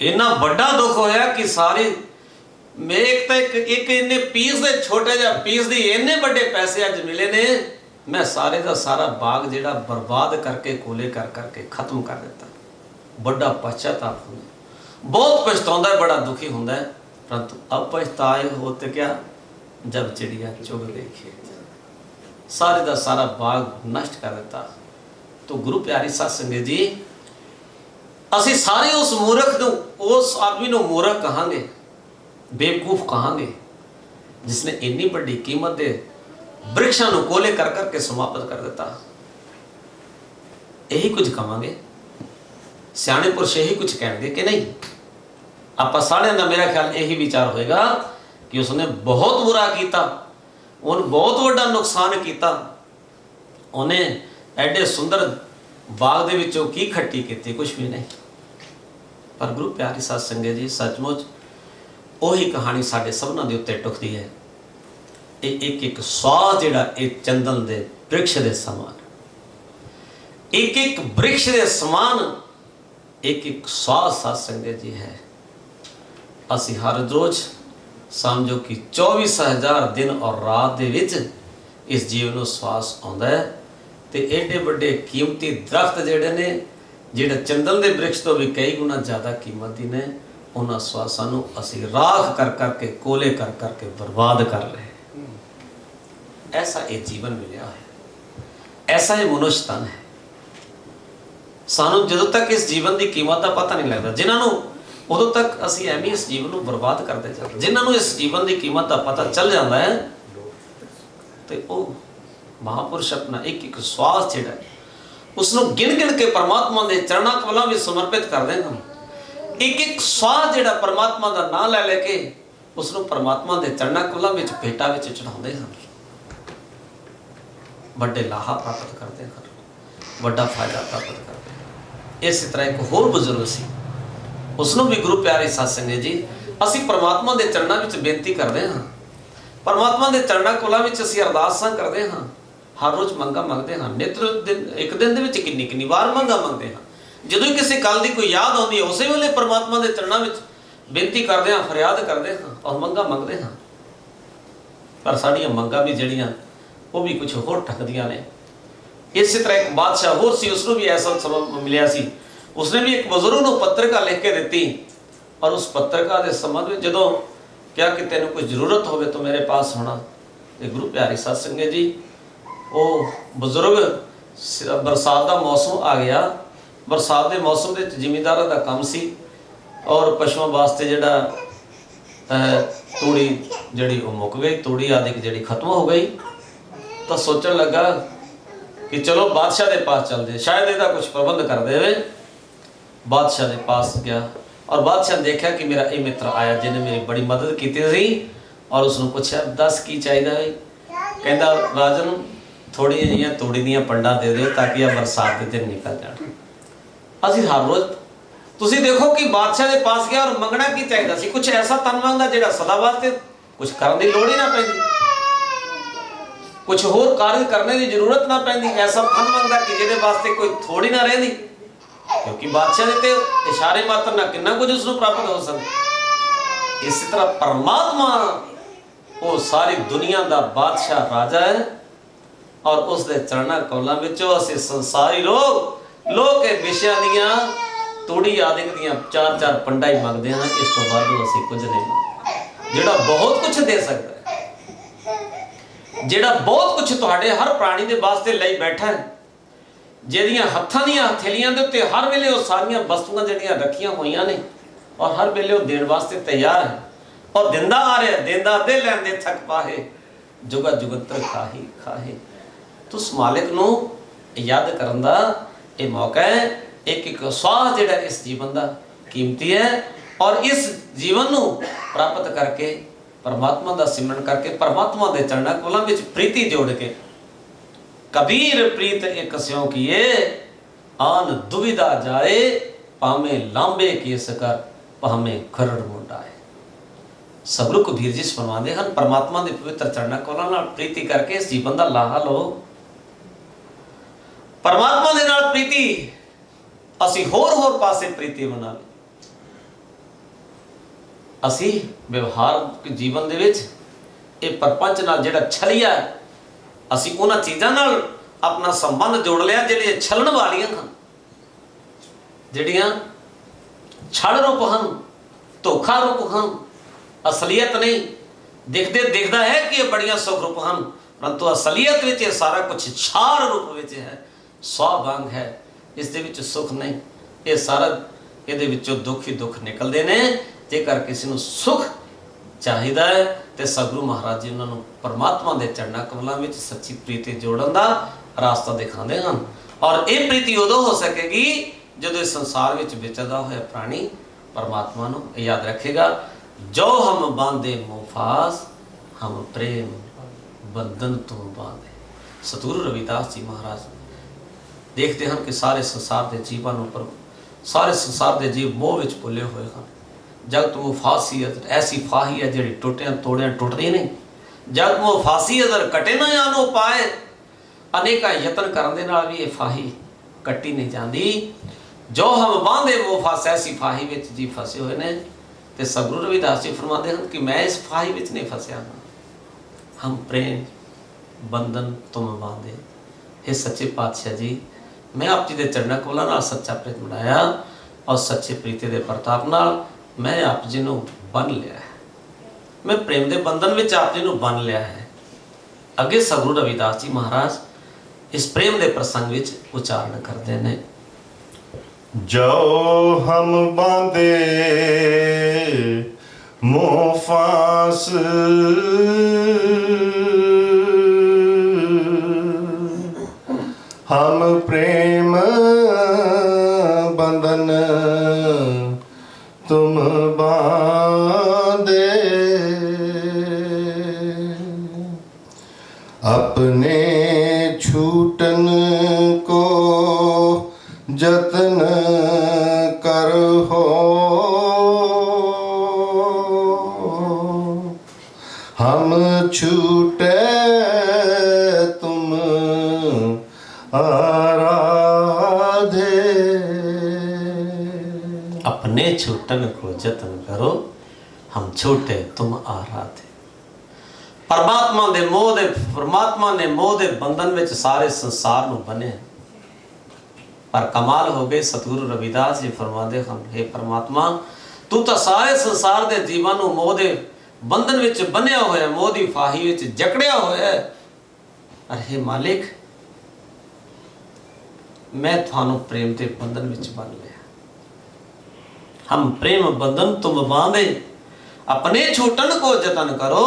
ਇੰਨਾ ਵੱਡਾ ਦੁੱਖ ਹੋਇਆ ਕਿ ਸਾਰੇ ਇੱਕ ਇੰਨੇ ਪੀਸ ਦੇ ਛੋਟੇ ਜਿਹੇ ਪੀਸ ਦੀ ਇੰਨੇ ਵੱਡੇ ਪੈਸੇ ਅੱਜ ਮਿਲੇ ਨੇ, ਮੈਂ ਸਾਰੇ ਦਾ ਸਾਰਾ ਬਾਗ ਜਿਹੜਾ ਬਰਬਾਦ ਕਰਕੇ ਕੋਲੇ ਕਰਕੇ ਖਤਮ ਕਰ ਦਿੱਤਾ। ਵੱਡਾ ਪਛਤਾਪ ਹੁੰਦਾ, ਬਹੁਤ ਪਛਤਾਉਂਦਾ, ਬੜਾ ਦੁਖੀ ਹੁੰਦਾ ਹੈ। परंतु अब पछताए होते क्या जब चिड़िया चुग गई खेत, सारे का सारा बाग नष्ट कर दिता। तो गुरु प्यारी साध संगत जी, असी सारे उस मूर्ख नूं, उस आदमी नूं मूर्ख कहांगे, बेवकूफ कहांगे जिसने इन्नी बड़ी कीमत दे वृक्षां नूं कोले कर करके समाप्त कर दिता। यही कुछ कहांगे, सियाणे पुरुष यही कुछ कहेंगे कि नहीं? आप सारे का मेरा ख्याल यही विचार होएगा कि उसने बहुत बुरा किया, उन्हें बहुत बड़ा नुकसान किया, उन्हें एडे सुंदर बाग दे विचों की खट्टी की, कुछ भी नहीं। पर गुरु प्यारी साध संगत जी, सचमुच वही कहानी साढ़े सबना दे उत्ते टुकदी है। एक एक स्वास जिहड़ा एक चंदन दे वृक्ष दे समान, एक एक वृक्ष दे समान एक एक स्वास साध संगत जी है। असी हर रोज समझो कि 24,000 दिन और रात दे विच इस जीवन में श्वास आउंदा है। ते एडे बड़े कीमती दरख्त जिहड़े ने, जिहड़े चंदन दे वृक्ष तो भी कई गुना ज़्यादा कीमती ने, उन्हां श्वासां नूं असी राख कर करके कोले कर करके बर्बाद कर रहे हैं। ऐसा एक जीवन मिलिया है, ऐसा ये मनुष्य तन है। सानू जदों तक इस जीवन की कीमत का पता नहीं लगता, जिन्होंने उदों तक असी एवं इस जीवन को बर्बाद करते चलते। जिन्होंने इस जीवन की कीमत का पता चल जाता है तो वह महापुरुष अपना एक एक श्वास जिहड़ा उसनों गिन गिन के परमात्मा के चरणों कमलों में समर्पित कर देंगे। एक एक श्वास जिहड़ा परमात्मा का नाम ले लेके उसनों परमात्मा के चरणों कमलों में भेटा में चढ़ाते हैं, बड़े लाहा प्राप्त करते हैं, बड़ा फायदा प्राप्त करते हैं। इस तरह एक होर बुजुर्ग सी, उसनों भी गुरु प्यारे साध संगत जी, असी परमात्मा के चरणों में बेनती करते हैं, परमात्मा के चरणों कोलों में असी अरदासां करते हैं, हर रोज मंगा मंगते हैं, नित दिन एक दिन के किन्नी किन्नी बार मंगा मंगते हैं। जो किसी गल की कोई याद आती है उस वेले परमात्मा के चरणों में बेनती करते हैं, फरियाद करते हैं और मंगा मंगते हैं। पर साड़ियाँ मंगा भी जड़ियाँ वो भी कुछ होर ठकदियाँ ने। इस तरह एक बादशाह होर सी, उसनों भी ऐसा सबब मिलिया सी, उसने भी एक बुजुर्ग को पत्रिका लिख के दी और उस पत्रिका के संबंध में जो क्या कि तेन कोई जरूरत हो तो मेरे पास होना। तो गुरु प्यारी साध संगत जी, वो बुजुर्ग बरसात का मौसम आ गया, बरसात के मौसम के जिमीदारों का काम सी और पशुओं वास्ते जड़ा तूड़ी जड़ी वो मुक गई, तूड़ी आदि जड़ी खत्म हो गई। तो सोचने लगा कि चलो बादशाह के पास चलते, शायद इसका कुछ प्रबंध कर दे। बादशाह के पास गया और बादशाह ने देखा कि मेरा ये मित्र आया जिन्हें मेरी बड़ी मदद की थी और उसने पूछा दस की चाहिए। कहता राजन थोड़ी जी तूड़ी दियाँ पंडा दे दो ताकि यह बरसात के दिन निकल जाए। असी हर रोज तुसी देखो कि बादशाह के पास गया और मंगना की चाहिए, कुछ ऐसा तन मंगदा जिहड़ा सदा वास्ते कुछ करने की लोड़ ही ना पैंदी, कुछ होर कार्य करने की जरूरत ना पैंदी, ऐसा तन मंगदा कि जिहदे वास्ते कोई थोड़ी ना रहिंदी, क्योंकि बादशाह ने तो इशारे मात्र ना कितना कुछ उसको प्राप्त हो सकता। इसी तरह परमात्मा वो सारी दुनिया का बादशाह राजा है और उसके चरणा कौलों विचों असीं संसारी लोग के विषयां दियां तूड़ी आदि दियां चार चार पंडा ही मंगते हैं। इस तो वाधू असीं कुछ नहीं, जिहड़ा बहुत कुछ दे सकता है। ਜਿਹੜਾ ਬਹੁਤ ਕੁਝ ਤੁਹਾਡੇ ਹਰ ਪ੍ਰਾਣੀ ਦੇ ਵਾਸਤੇ ਲਈ ਬੈਠਾ ਹੈ, ਜਿਹਦੀਆਂ ਹੱਥਾਂ ਦੀਆਂ ਹਥੇਲੀਆਂ ਦੇ ਉੱਤੇ ਹਰ ਵੇਲੇ ਉਹ ਸਾਰੀਆਂ ਵਸਤੂਆਂ ਜਿਹੜੀਆਂ ਰੱਖੀਆਂ ਹੋਈਆਂ ਨੇ, ਔਰ ਹਰ ਵੇਲੇ ਉਹ ਦੇਣ ਵਾਸਤੇ ਤਿਆਰ ਹੈ, ਔਰ ਦਿੰਦਾ ਆ ਰਿਹਾ, ਦਿੰਦਾ ਦੇ ਲੈਂਦੇ ਥੱਕ ਪਾਹੇ, ਜੁਗਾ ਜੁਗੰਤਰ ਖਾਹੀ ਖਾਹੇ। ਤੁਸ ਮਾਲਿਕ ਨੂੰ ਯਾਦ ਕਰਨ ਦਾ ਇਹ ਮੌਕਾ ਹੈ। ਇੱਕ ਇੱਕ ਸਵਾਸ ਜਿਹੜਾ ਇਸ ਜੀਵਨ ਦਾ ਕੀਮਤੀ ਹੈ, ਔਰ ਇਸ ਜੀਵਨ ਨੂੰ ਪ੍ਰਾਪਤ ਕਰਕੇ परमात्मा का सिमरन करके परमात्मा के चरणों कोलों विच प्रीति जोड़ के, कबीर प्रीत एक स्यों किए आन दुविधा जाए, पावे लांबे केस कर पावे खरड़ मुंडाए। सगुरु कबीर जी फरमाते हैं परमात्मा के पवित्र चरणों कोलों नाल प्रीति करके इस जीवन का लाहा लो। परमात्मा के नाल प्रीति असी होर पासे प्रीति बना ली। असी व्यवहार जीवन दे विच ये प्रपंच नाल जिहड़ा छलिया, असी उन्हां चीज़ां नाल अपना संबंध जोड़ लिया जिहड़ियां छलन वालियां हन, जिहड़ियां छल रूप हन, धोखा रूप हन, असलीयत नहीं। दिखदे दिखदा है कि ये बड़ियां सुख रूप हन, परंतु असलीयत विच ये सारा कुछ छार रूप विच है, स्वाभांग है, इस दे विच सुख नहीं। ये सारा इहदे विचों दुख ही दुख निकलदे ने। जेकर किसी को सुख चाहिए है तो सतगुरु महाराज जी उन्होंने परमात्मा के चरणों कमलों में सच्ची प्रीति जोड़न का रास्ता दिखाते हैं। और ये प्रीति उदों हो सकेगी जो इस संसार में विचरदा हुआ प्राणी परमात्मा को याद रखेगा। जो हम बांधे मुफास हम प्रेम बंधन तुम बांधे। सतगुरु रविदास जी महाराज देखते हैं कि सारे संसार के जीवन पर, सारे संसार के जीव मोह विच भुले हुए हैं। जगत वो फांसी ऐसी फाही है जी टुटिया तोड़िया टुटती नहीं। जगत वो फांसी अगर कटे ना आनो पाए, अनेका यतन करने भी ये फाही कट्टी नहीं जाती। जो हम बांधे वो फास ऐसी फाही में जी फसे हुए ने। तो सतगुरु रविदास जी फरमाते हैं कि मैं इस फाही में नहीं फसया, हम प्रेम बंधन तुम बांधे। हे सच्चे पातशाह जी, मैं आप जी के चरणों कोलों नाल सच्चा प्रेम बनाया और सच्चे प्रीति के प्रताप नाल मैं आप जी को बन लिया है। मैं प्रेम के बंधन में आप जी को बन लिया है। अगे सतगुरु रविदास जी महाराज इस प्रेम के प्रसंग में उच्चारण करते हैं। जो हम बांधे मोह फांस हम प्रेम बंधन तुम बांधे। अपने छूटन को जतन कर हो, हम छूटे तुम आराधे। अपने छूटन को जतन करो, हम छूटे तुम आराधे। परमात्मा ने मोह दे बंधन में सारे संसार में बने। पर कमाल हो गए, सतगुरु रविदास जी फरमाते हम, हे परमात्मा तू तो सारे संसार के जीवन को मोह दे बंधन में बनिया होया, मोह की फाही में जकड़िया होया। अरे हे मालिक, मैं थानू प्रेम के बंधन में बन लिया। हम प्रेम बंधन तुम बांधे, अपने छूटन को जतन करो,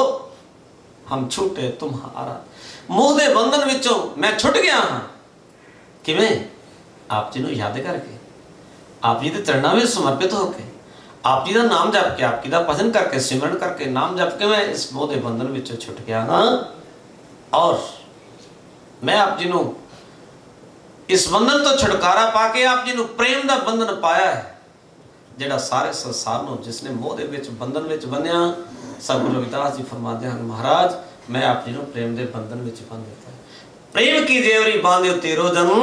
हम छूटे तुम्हारा। मोह दे बंधन विचों मैं छुट गया हाँ। किवें? आप जी को याद करके, आप जी के चरणों में समर्पित होके, आप जी का नाम जप के, आपकी का भजन करके, सिमरन करके, नाम जप के मैं इस मोह दे बंधन विचों छुट गया हाँ। और मैं आप जी को इस बंधन तो छुटकारा पाके आप जी को प्रेम का बंधन पाया है, जिहड़ा सारे संसार में जिसने मोह दे विच बंधन विच बंधिया। सतगुरु रविदास जी फरमाते हैं, महाराज मैं आप जी को प्रेम के बंधन में बंध देता है। प्रेम की जेवरी बांधे तेरो जनु,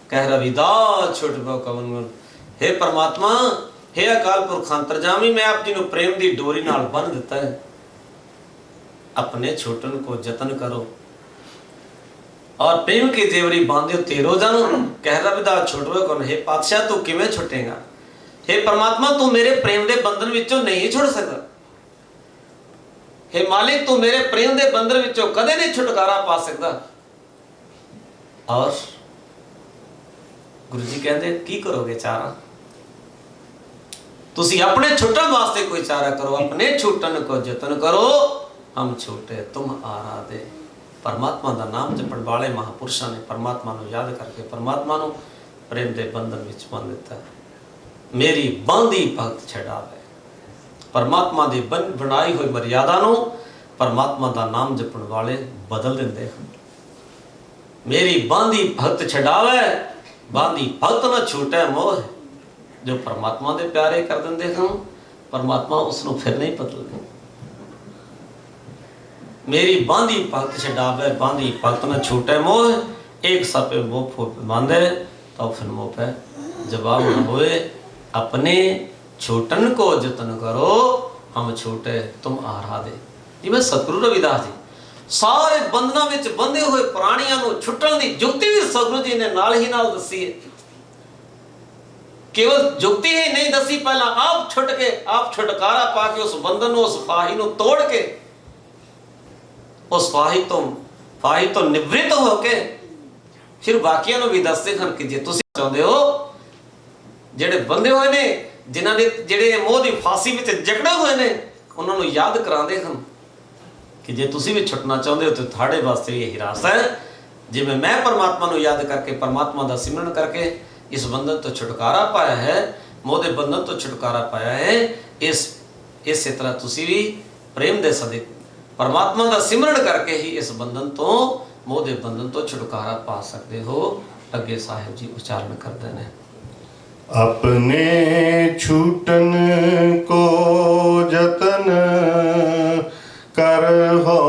कह रविदास छुट गो कवन गुण। हे परमात्मा, हे अकाल पुरख अंतरजामी, मैं आप जी को प्रेम की डोरी नाल बन देता है। अपने छूटन को जतन करो और प्रेम की जेवरी बांधे तेरो जनु, कह रविदास छुट गो कवन। हे पातशाह तू किवें छुटेगा? हे परमात्मा तू मेरे प्रेम के बंधन विचों नहीं छुड़ सकता। हे मालिक तू मेरे प्रेम के बंधन विचों कदे नहीं छुटकारा पा सकता। और गुरु जी कहते की करोगे चारा, तुसी अपने छुटन वास्ते कोई चारा करो, अपने छुटन को जतन करो, हम छूटे तुम आराधे। परमात्मा का नाम जपण वाले महापुरुषों ने परमात्मा को याद करके परमात्मा को प्रेम के बंधन विच बंध दिता। मेरी बांधी भगत छड़ावे, परमात्मा की बनाई हुई मर्यादा को परमात्मा का नाम जपण वाले बदल देंगे हैं। मेरी बांधी भगत छड़ावे, बांधी भगत न छूटे मोह। जो परमात्मा के प्यारे कर देंगे हैं परमात्मा उसनों फिर नहीं बदलते। मेरी बांधी भगत छड़ावे, बांधी भगत न छूटे मोह। एक सपे मोह फूट बांधे तो फिर मोह पे जवाब न होए। अपने छूटन को जतन करो, हम छूटे तुम आराधे। जिवें सतगुरु रविदास जी सारे बंधनों में बंधे हुए प्राणियों को छुटन की जुक्ति भी सतगुरु जी ने नाल ही नाल दसी है। केवल जुक्ति ही नहीं दसी, पहला आप छुट के आप छुटकारा पाके उस बंधन उस फाही को तोड़ के उस फाही तो निवृत्त होके फिर बाकियों को भी दसते हैं कि जे तुसीं चाहते हो जेड़े बंधे हुए ने जिन्हां दे जेड़े मोह की फांसी में जकड़े हुए ने उन्होंने याद कराते हैं कि जे तुसीं भी छुटना चाहते हो तो थाड़े वास्ते यही रास्ता है। जिवें मैं परमात्मा को याद करके परमात्मा का सिमरन करके इस बंधन तो छुटकारा पाया है, मोह के बंधन तो छुटकारा पाया है, इस तरह तुसीं भी प्रेम दे सदे परमात्मा का सिमरन करके ही इस बंधन तो मोह के बंधन तो छुटकारा पा सकते हो। अगे साहिब जी उच्चारण करते हैं। अपने छूटन को जतन कर हो,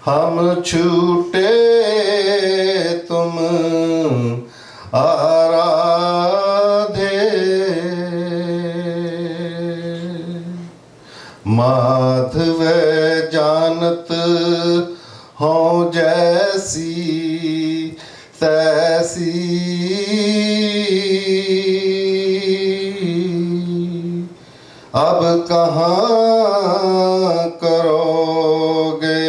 हम छूटे तुम आराधे। माधव जानत हो जैसी तैसी, अब कहाँ करोगे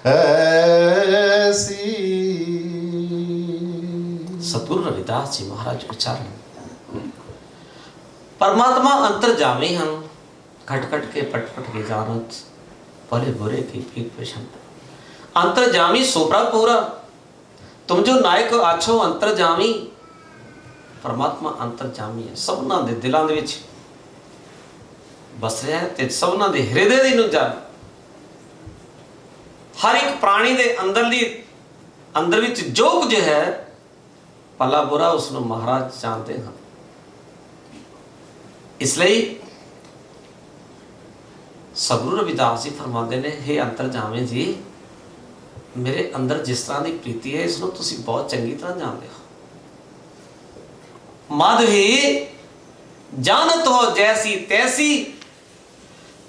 ऐसी। सतगुरु रविदास जी महाराज उच्चारण। परमात्मा अंतर्जामी हैं, खट खट के पट पट के जानत, भले बुरे की पीठ पेशंत। अंतर्जामी सोपरा पूरा, तुम जो नायक आछो अंतर्जामी। परमात्मा अंतर्जामी है, सबना दे दिलों दे विच बस रहा है ते सबना दे हृदय दी नूं जान। हर एक प्राणी दे अंदर विच जो कुछ है भला बुरा उसनों महाराज जानते हैं। इसलिए सतगुरु रविदास जी फरमाते ने, हे अंतरजामी जी, मेरे अंदर जिस तरह की प्रीति है इसनों तुसीं बहुत चंगी तरह जानते हो। माधवी जानत हो जैसी तैसी,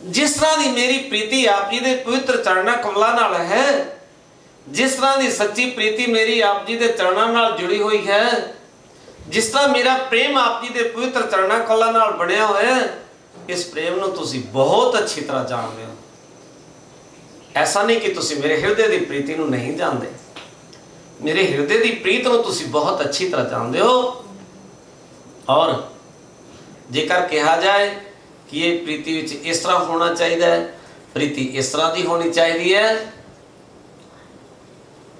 जिस तरह की मेरी प्रीति आप जी दे पवित्र चरणा कमलों नाल है, जिस तरह की सच्ची प्रीति मेरी आप जी दे चरणों नाल जुड़ी हुई है, जिस तरह मेरा प्रेम आप जी दे पवित्र चरणा कमलों नाल बनिया हुआ है, इस प्रेम को तुसी बहुत अच्छी तरह जानते हो। ऐसा नहीं कि तुसी मेरे हृदय की प्रीति को नहीं जानते, मेरे हृदय की प्रीत को तुसी बहुत अच्छी तरह जानते हो। और जेकर कहा जाए कि ये प्रीति विच इस तरह होना चाहिए, प्रीति इस तरह की होनी चाहिए है।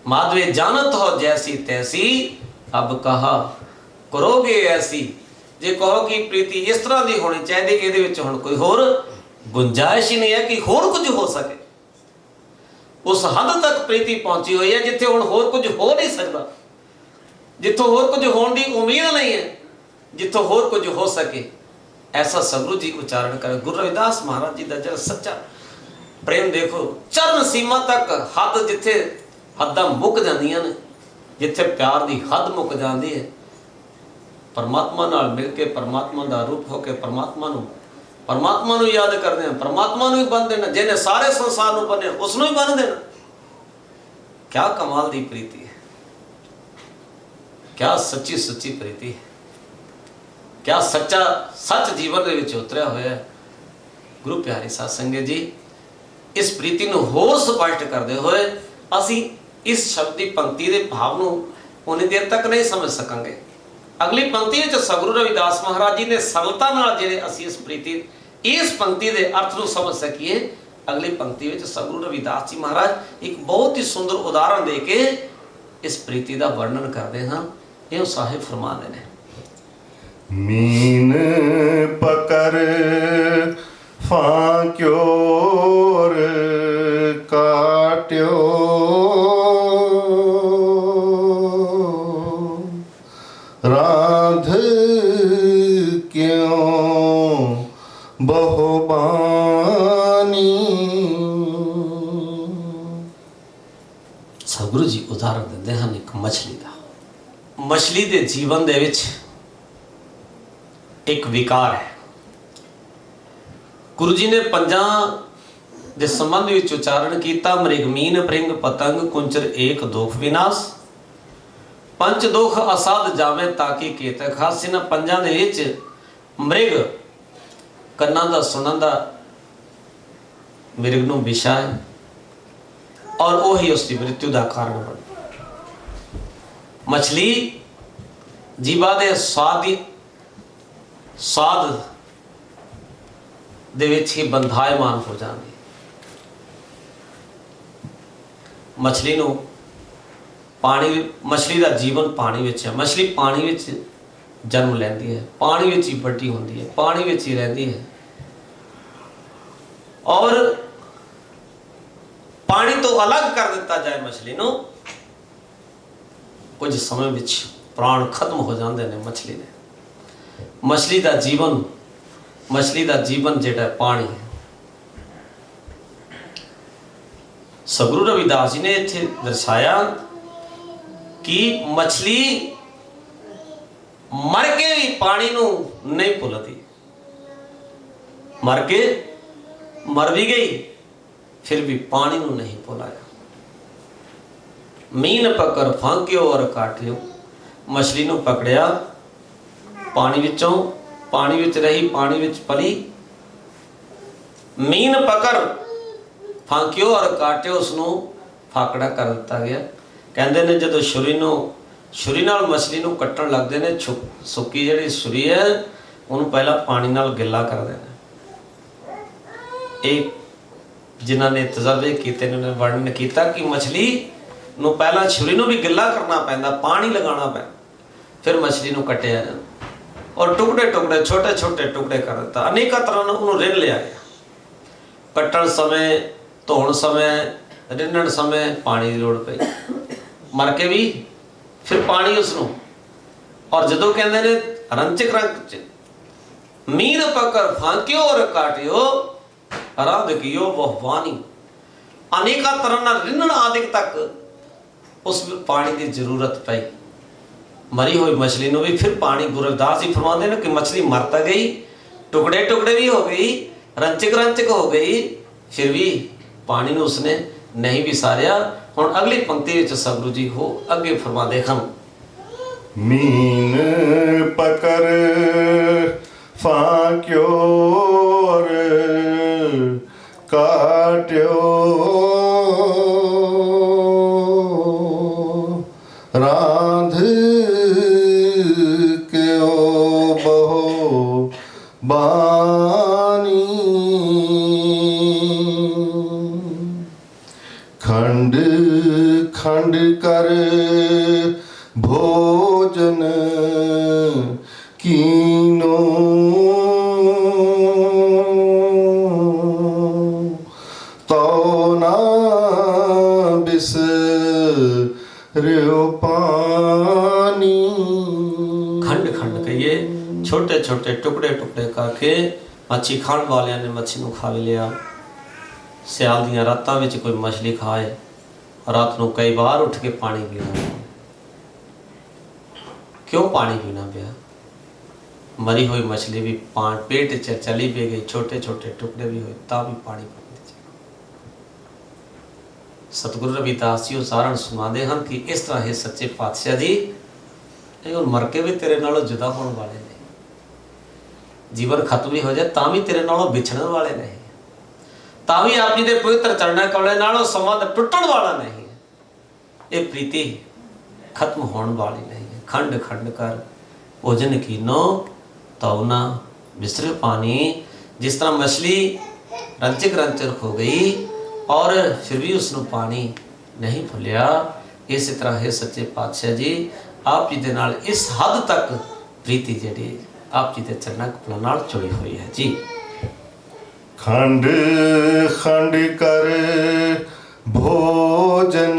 माधवे जानत हो जैसी तैसी, अब कहा करोगे ऐसी। जे कहो कि प्रीति इस तरह की होनी चाहिए, ये हुण कोई होर गुंजाइश ही नहीं है कि होर कुछ हो सके। उस हद तक प्रीति पहुंची हुई है जिथे हुण होर कुछ हो नहीं सकता, जिथों होर कुछ होने की उम्मीद नहीं है, जिथों होर कुछ हो सके। ऐसा सतगुरु जी उच्चारण कर। गुरु रविदास महाराज जी का जरा सच्चा प्रेम देखो, चरण सीमा तक हद, जिथे हदां मुक जांदियां ने, जिथे प्यार की हद मुक जाती है, परमात्मा नाल मिल के परमात्मा का रूप होकर परमात्मा नूं याद करते हैं, परमात्मा नूं ही बन देना। जिन्हें सारे संसार नूं बने उसनूं ही बन देना। क्या कमाल की प्रीति है, क्या सच्ची सच्ची प्रीति है, क्या सच्चा सच जीवन ਦੇ ਵਿੱਚ ਉਤਰਿਆ ਹੋਇਆ ਹੈ। गुरु प्यारे साध संगत जी, इस प्रीति ਨੂੰ ਹੋਰ ਸਪਸ਼ਟ ਕਰਦੇ ਹੋਏ ਅਸੀਂ इस शब्द की पंक्ति के भाव ਨੂੰ उन्नी देर तक नहीं समझ सकांगे। अगली पंक्ति में सतगुरु रविदास महाराज जी ने सरलता नाल जिहड़े असीं इस प्रीति इस पंक्ति के अर्थ को समझ सकीए, अगली पंक्ति में सतगुरु रविदास जी महाराज एक बहुत ही सुंदर उदाहरण दे के इस प्रीति का वर्णन करते हैं। ये साहिब फरमाते हैं, मीन पकर फांक्योर काट्यो राध क्यों बहुबानी। सतगुरु जी उदाहरण देते हैं एक मछली का। मछली के जीवन दे विच एक विकार है। गुरु जी ने पंजा के संबंध में उच्चारण किया, मृग मीन भृंग पतंग कुंचर एक दोख विनाश, पंच दोख असाध जावे ताकि केत खास। इन पंजा दे विच मृग कन्ना दा सुनन दा मृग नूं विषा है और वही उसकी मृत्यु का कारण बन। मछली जीवा दे स्वाद दे विच ही बंधायमान हो जाती। मछली नूं पानी, मछली का जीवन पानी विच है। मछली पानी विच जन्म लैंदी है, पानी विच ही बड़ी होंदी है, पानी विच ही रहती है और पानी तो अलग कर दिता जाए मछली नूं, कुछ समय विच प्राण खत्म हो जाते हैं मछली ने। मछली का जीवन जिहड़ा पानी है। सतगुरु रविदास जी ने इत्थे दर्शाया कि मछली मर के भी पानी नूं नहीं भुलती। मर के मर भी गई फिर भी पानी नूं नहीं भुलाया। मीन पकड़ फांक्यो और काटियो, मछली नूं पकड़िया पानी विचों, पानी विच रही, पानी विच पली। मीन पकड़ फांक्यो और काटियो, उसनूं फाकड़ा कर दिता गया। कहते ने जो छुरी नाल मछली नूं कट्टण लगदे ने, सुक्की जिहड़ी छुरी है उन्होंने पहला पानी नाल गिला कर देना। एक जिन्हां ने तजर्बे कीते ने वर्णन किया कि मछली नूं पहला छुरी नूं भी गिला करना पैंदा, पानी लगाना पैंदा, फिर मछली नूं कट्टिया और टुकड़े टुकड़े छोटे छोटे टुकड़े कर दिता। अनेक तरह उन्होंने रिन लिया गया। कट्टण समय, धोण समय, रिन्नण समय पानी की लोड़ पई, मर के भी फिर पानी उसनों। और जदों कहते ने रंचक रंच मीन पकड़ फांक्यो और काटियो राध कियो बहुवानी। अनेक तरह रिन्नण आदि तक उस पानी की जरूरत पई। मरी हुई मछली नूं भी फिर पानी, गुरु रविदास जी फरमाते हैं कि मछली मरता गई, टुकड़े टुकड़े भी हो गई, रंचक हो गई, फिर भी पानी नूं उसने नहीं विसारिया। हुण अगली पंक्ति विच सतगुरु जी हो अगे फरमाते हैं, मीन पकर फांक्यो और काट्यो राध क्यों बहुबानी। खंड खंड कर भोजन कीनो तो ना बिसर्यो पानी। खंड खंड कहिए, छोटे छोटे टुकड़े टुकड़े करके मच्छी खाण वालियां ने मच्छी नूं खा लिया। सियाल दियां रातां विच कोई मछली खाए, रात नूं कई बार उठ के पानी पीना। क्यों पानी पीना पिया? मरी हुई मछली भी पेट च चली भी गई, छोटे छोटे टुकड़े भी हुए, ता भी पानी पीते। सतगुरु रविदास जी उदाहरण सुनाते हैं कि इस तरह हे सच्चे पातशाह जी, ये मर के भी तेरे नालों जुदा होने वाले ने। जीवन खत्म भी हो जाए तां भी तेरे नालों विछड़न वाले नहीं, तां भी आप जी दे पवित्र चरणों कोले नालों संबंध टुटण वाला नहीं है। ये प्रीति खत्म होने वाली नहीं है। खंड खंड कर भोजन कीनो तो ना बिसरे पानी। जिस तरह मछली रंचक रंचक हो गई और फिर भी उसने पानी नहीं भुलिया, इस तरह है सच्चे पातशाह जी आप जी दे नाल इस हद तक प्रीति जी आप जी के चरणों कमलों नाल जुड़ी हुई है जी। खंड खंड कर भोजन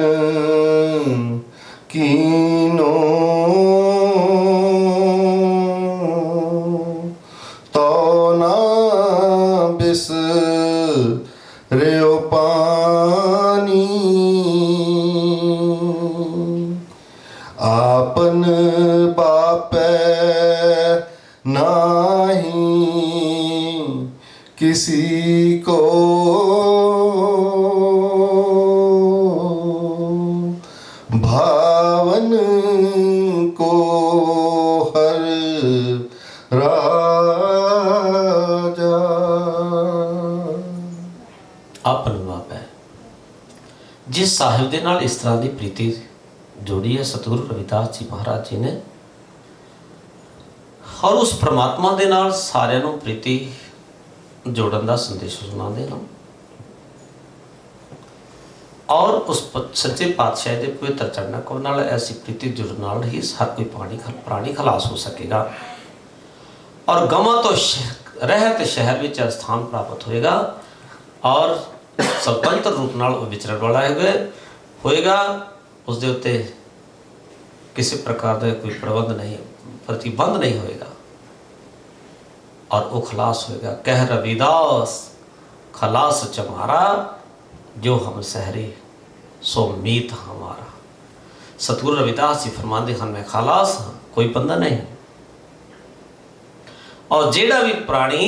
कीनो तो ना बिसर्यो पानी। आपन बापे नाही किसी को भावन को हर राजा। आपन बाप है जिस साहिब दे नाल इस तरह की प्रीति जोड़ी है सतगुरु रविदास जी महाराज जी ने, और उस परमात्मा दे नाल सारिਆਂ ਨੂੰ प्रीति जोड़न का संदेश सुनाते हैं। और उस सच्चे पातशाह के पवित्र चरणों को नाल ऐसी प्रीति जुड़न नाल ही हर कोई प्राणी खलास हो सकेगा और गमां तो रहत शहर में स्थान प्राप्त होएगा और स्वतंत्र रूप नाल विचरण वाला होएगा। उसके उत्ते किसी प्रकार का कोई प्रबंध नहीं, प्रतिबंध नहीं होएगा और वो खलास होएगा। कह रविदास खलास चमारा जो हम सहरी सो मीत हमारा। सतगुरु रविदास जी फरमाते हैं मैं खलास हाँ, कोई बंदा नहीं। और जेड़ा भी प्राणी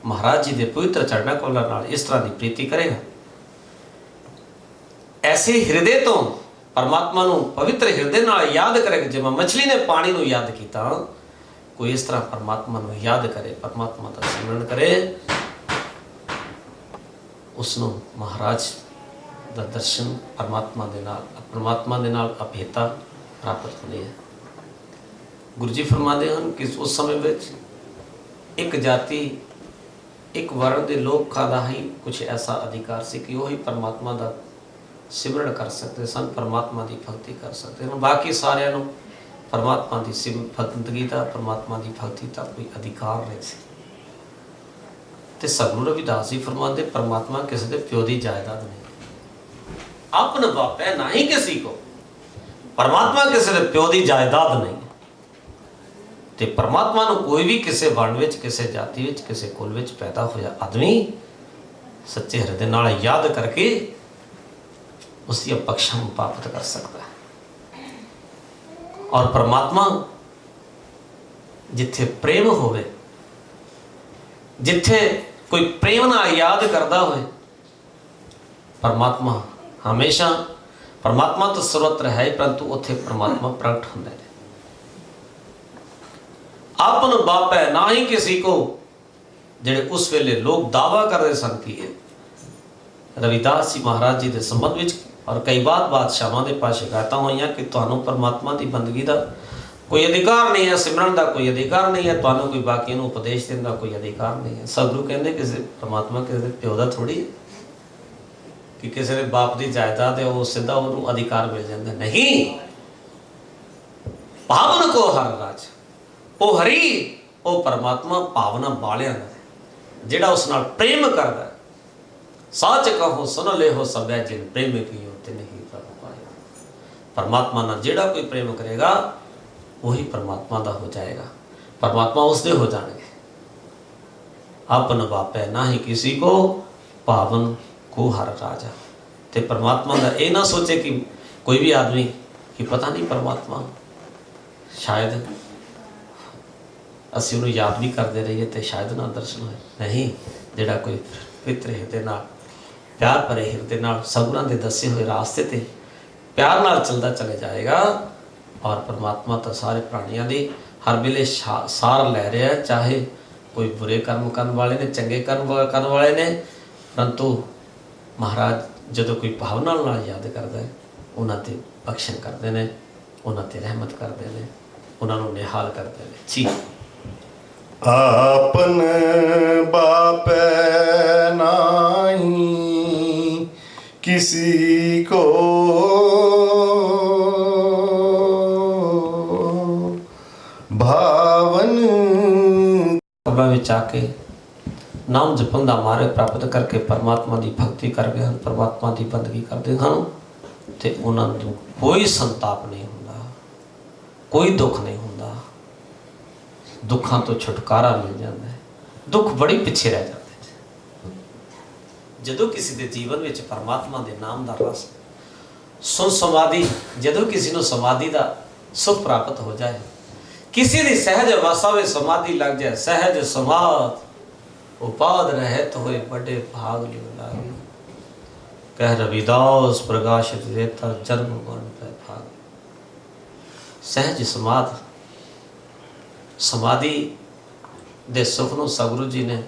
महाराज जी के पवित्र चरणों को नाल इस तरह की प्रीति करेगा, ऐसे हृदय तो परमात्मा नू पवित्र हृदय नाल याद करेगा। जिवें मछली ने पानी नू याद किया, कोई इस तरह परमात्मा नू याद करे, परमात्मा का सिमरन करे, उसनू महाराज का दर्शन परमात्मा दे नाल अभेता प्राप्त होती है। गुरु जी फरमाते हैं कि उस समय में एक जाति एक वर्ण के लोगों का ही कुछ ऐसा अधिकार से कि वही परमात्मा का सिमरन कर सकते सन, परमात्मा की भक्ति कर सकते हैं। बाकी सारिਆਂ ਨੂੰ परमात्मा की बंदगी का, परमात्मा की भक्ति का कोई अधिकार नहीं सी। ते सतगुरु रविदास जी फरमाते परमात्मा किसी के प्यो की जायदाद नहीं, अपना बाप है ना ही किसी को। परमात्मा किसी के प्यो की जायदाद नहीं। ते परमात्मा नूं कोई भी किसी वर्ण विच, किसी जाति विच, किसी कुल विच पैदा होया आदमी सच्चे हृदय नाल याद करके उसकी बख्शण प्राप्त कर सकता है। और परमात्मा जिथे प्रेम होवे, जिथे कोई प्रेम नाल याद करता होए, परमात्मा हमेशा, परमात्मा तो सर्वत्र है परंतु उथे परमात्मा प्रगट होंदे ने। आपन बाप है ना ही किसी को, जेड़े उस वेले लोग दावा करते सन कि रविदास जी महाराज जी के संबंध में और कई बादशाहों के पास शिकायत हुई कि तुहानू परमात्मा की बंदगी का कोई अधिकार नहीं है, सिमरन का कोई अधिकार नहीं है, तुहानू कोई बाकी उपदेश देने का कोई अधिकार नहीं है। सतगुरु कहते किसी परमात्मा किसी प्यो का थोड़ी है कि किसी के बाप की जायदाद है वो सीधा उन्होंने अधिकार मिल जाता नहीं। पावन को हर राज वो हरी वो परमात्मा पावना बालियां जेड़ा उस नाल प्रेम करता। सच कहो सुन ले हो सब जिन प्रेम की नहीं प्रभु पाया। परमात्मा ना जेड़ा कोई प्रेम करेगा वही परमात्मा का हो जाएगा, परमात्मा उसके हो जाएंगे। अपन बापे ना ही किसी को पावन को हर राजा। ते परमात्मा का ये ना सोचे कि कोई भी आदमी कि पता नहीं परमात्मा शायद असी उन्हें याद भी करते रहिए तो शायद ना दर्शन होए। नहीं, जेड़ा कोई पवित्र हृदय नाल प्यार भरे हृदय नाल सगुरां दे दसे हुए रास्ते ते प्यार नाल चलता चले जाएगा और परमात्मा तो सारे प्राणियों की हर वेले सार लै रहा है, चाहे कोई बुरे कर्म करने वाले ने, चंगे कर्म करने वाले ने, परंतु महाराज जदों कोई भावना नाल याद करता है उन्हां ते बख्शन करते हैं, उन्हां ते रहमत करते हैं, उन्होंने निहाल करते हैं जी। आपन बापै नाही किसी को भावन विच आके नाम जपन का मार्ग प्राप्त करके परमात्मा की भगती करते हैं, परमात्मा की बंदगी करते हैं, तो उन्होंने कोई संताप नहीं होता, कोई दुख नहीं होता, दुखों तो छुटकारा मिल जाता है, दुख बड़ी पिछे रह जाते हैं। जदों किसी के जीवन में परमात्मा के नाम का रस सुन समाधि, जदों किसी को समाधि का सुख प्राप्त हो जाए, किसी की सहज अवस्था में समाधि लग जाए, सहज समाध उपाद रहत हुए बड़े भाग लियो लागे, कह रविदास प्रकाशित रेता जन्म मरण पे भाग। सहज समाध समाधि दे सुख नूं सतगुरु जी ने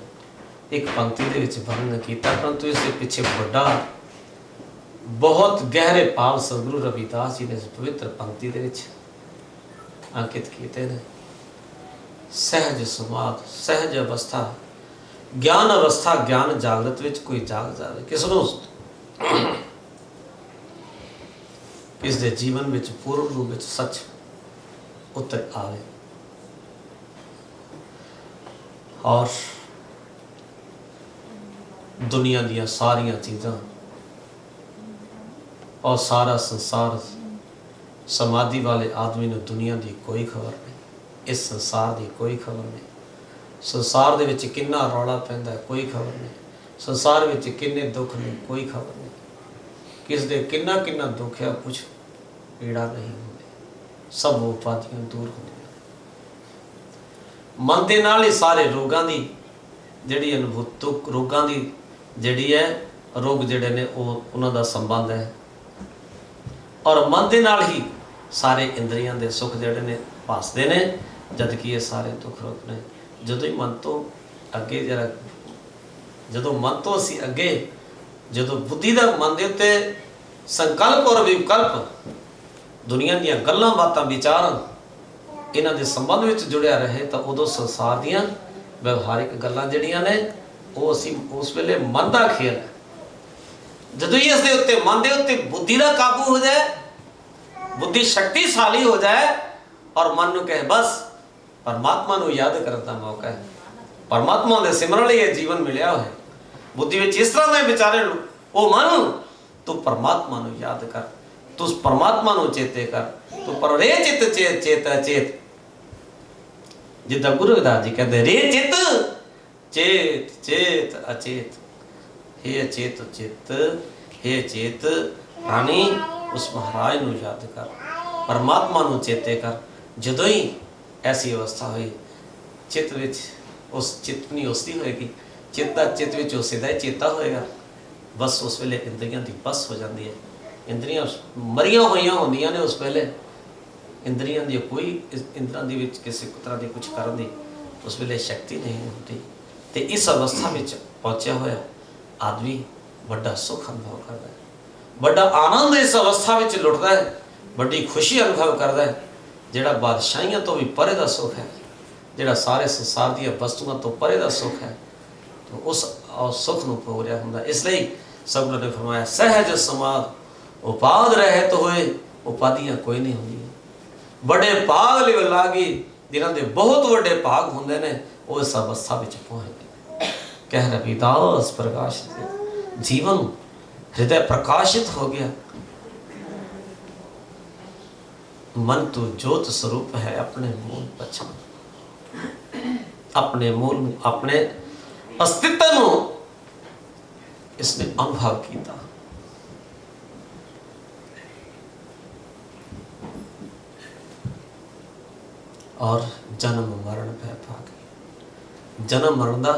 एक पंक्ति दे विच वर्णन किया, परंतु इसके पीछे बड़ा बहुत गहरे भाव सतगुरु रविदास जी ने इस पवित्र पंक्ति दे विच अंकित किए हैं। सहज समाध, सहज अवस्था, ज्ञान अवस्था, ज्ञान जागृत विच कोई जाग जाए, किसनों किस दे जीवन में पूर्ण रूप में सच उतर आवे और दुनिया दियां सारियां चीज़ां और सारा संसार समाधि वाले आदमी ने दुनिया की कोई खबर नहीं, इस संसार की कोई खबर नहीं, संसार दे विच किन्ना रौला पैंदा है कोई खबर नहीं, संसार विच किन्ने दुख ने कोई खबर नहीं, किस दे किन्ना किन्ना दुख है कुछ पीड़ा नहीं होंदी, सब उपाधियां दूर होंदियां। मन दे नाल ही सारे रोगां दी जिहड़ी अनुभूत रोगां दी जिहड़ी है रोग जिहड़े ने उन्हां दा संबंध है, और मन दे नाल ही सारे इंद्रियां दे सुख जिहड़े ने भासदे ने, जबकि ये सारे दुख रोग ने। जदों ही मन तो अगे जरा जदों मन तो असी अगे जदों बुद्धि का मन के उत्ते संकल्प और विकल्प दुनिया दीयां गल्लां बातां विचारां इन्हां दे संबंध में जुड़िया रहे, तो उदों संसार दीयां व्यवहारिक गल्लां जिहड़ियां ने वो असी उस वेले मन का खेल है। जदों ही इसके उत्ते मन के उत्ते बुद्धि का काबू हो जाए, बुद्धि शक्तिशाली हो जाए और मन नूं कहे बस परमात्मा नूं याद करन दा मौका है, परमात्मा दे सिमरन लई जीवन मिलिया है, बुद्धि विच इस तरह दे विचारे ओ मन तू परमात्मा नूं याद कर, तू परमात्मा नूं चेते कर, तू पर रे चित चेत चेत अचेत, जिद्दां गुरु रविदास जी कहते रे चित चेत चेत अचेत, हे अचेत चित, हे चेत रानी उस महाराज नूं याद कर, परमात्मा नूं चेते कर। जदों ही ऐसी अवस्था हुई चित्त विच उस चित्त नहीं उसदी होएगी, चित्त चित्त विच उसे दा चेता होएगा, बस उस वेले इंद्रियां दी बस हो जाती है, इंद्रियां मरियां होइयां होंदियां ने उस वेले, इंद्रियां दी कोई इंद्रियां दी विच किसी तरह की कुछ करन दी उस वेले शक्ति नहीं होती। तो इस अवस्था में पहुंचा होया आदमी बड़ा सुख अनुभव करता है, बड़ा आनंद इस अवस्था में लुटता है, बड़ी खुशी अनुभव करता है, जिहड़ा बादशाहियां तो भी परे का सुख है, जिहड़ा सारे संसार दी वस्तुओं तो परे का सुख है, तो उस सुख नूं भोग रहा हुंदा। इसलिए सतगुरु ने फरमाया सहज समाध उपाद रहत होए उपाधियां कोई नहीं होंदी, बड़े भाग लिव लागी जिन्हां दे बहुत बड़े भाग हुंदे ने वो इस अवस्था में पहुंचदे। कह रविदास प्रकाशित जीवन हृदय प्रकाशित हो गया, मन तो ज्योत स्वरूप है, अपने मूल पहचान, अपने मूल अपने अस्तित्व इसने अनुभव किया। और जन्म मरण भय भागी, जन्म मरण का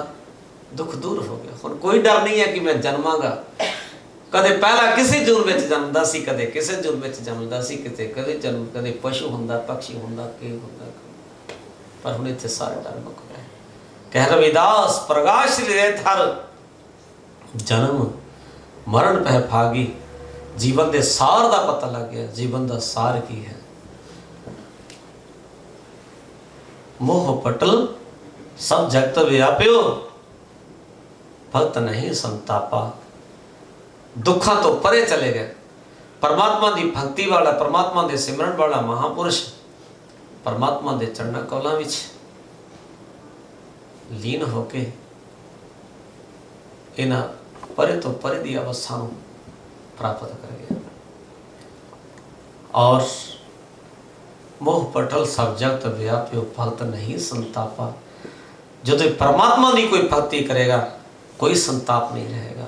दुख दूर हो गया, हुण कोई डर नहीं है कि मैं जन्मांगा, कदे पहला किसी जून में जन्मदा सी, कदे किसी जून में जन्मदा सी, कदे जन्म कदे पशु हुंदा, पक्षी हुंदा, के हुंदा, पर हुण इत्थे सारे डर मुक गए। कह रविदास प्रकाश ले थर जन्म मरण पह भागी, जीवन दे सार दा पता लग गया। जीवन दा सार की है? मोह पटल सब जगत व्याप्यो, भक्त नहीं संतापा। दुखा तो परे चले गए। परमात्मा की भक्ति वाला, परमात्मा के सिमरन वाला महापुरुष परमात्मा के चरणा कौलों विच लीन होके इन्हां परे तो परे की अवस्था प्राप्त कर गया। और मोह पटल सब जगत व्याप्यो, भक्त नहीं संतापा। जो परमात्मा की कोई भक्ति करेगा कोई संताप नहीं रहेगा।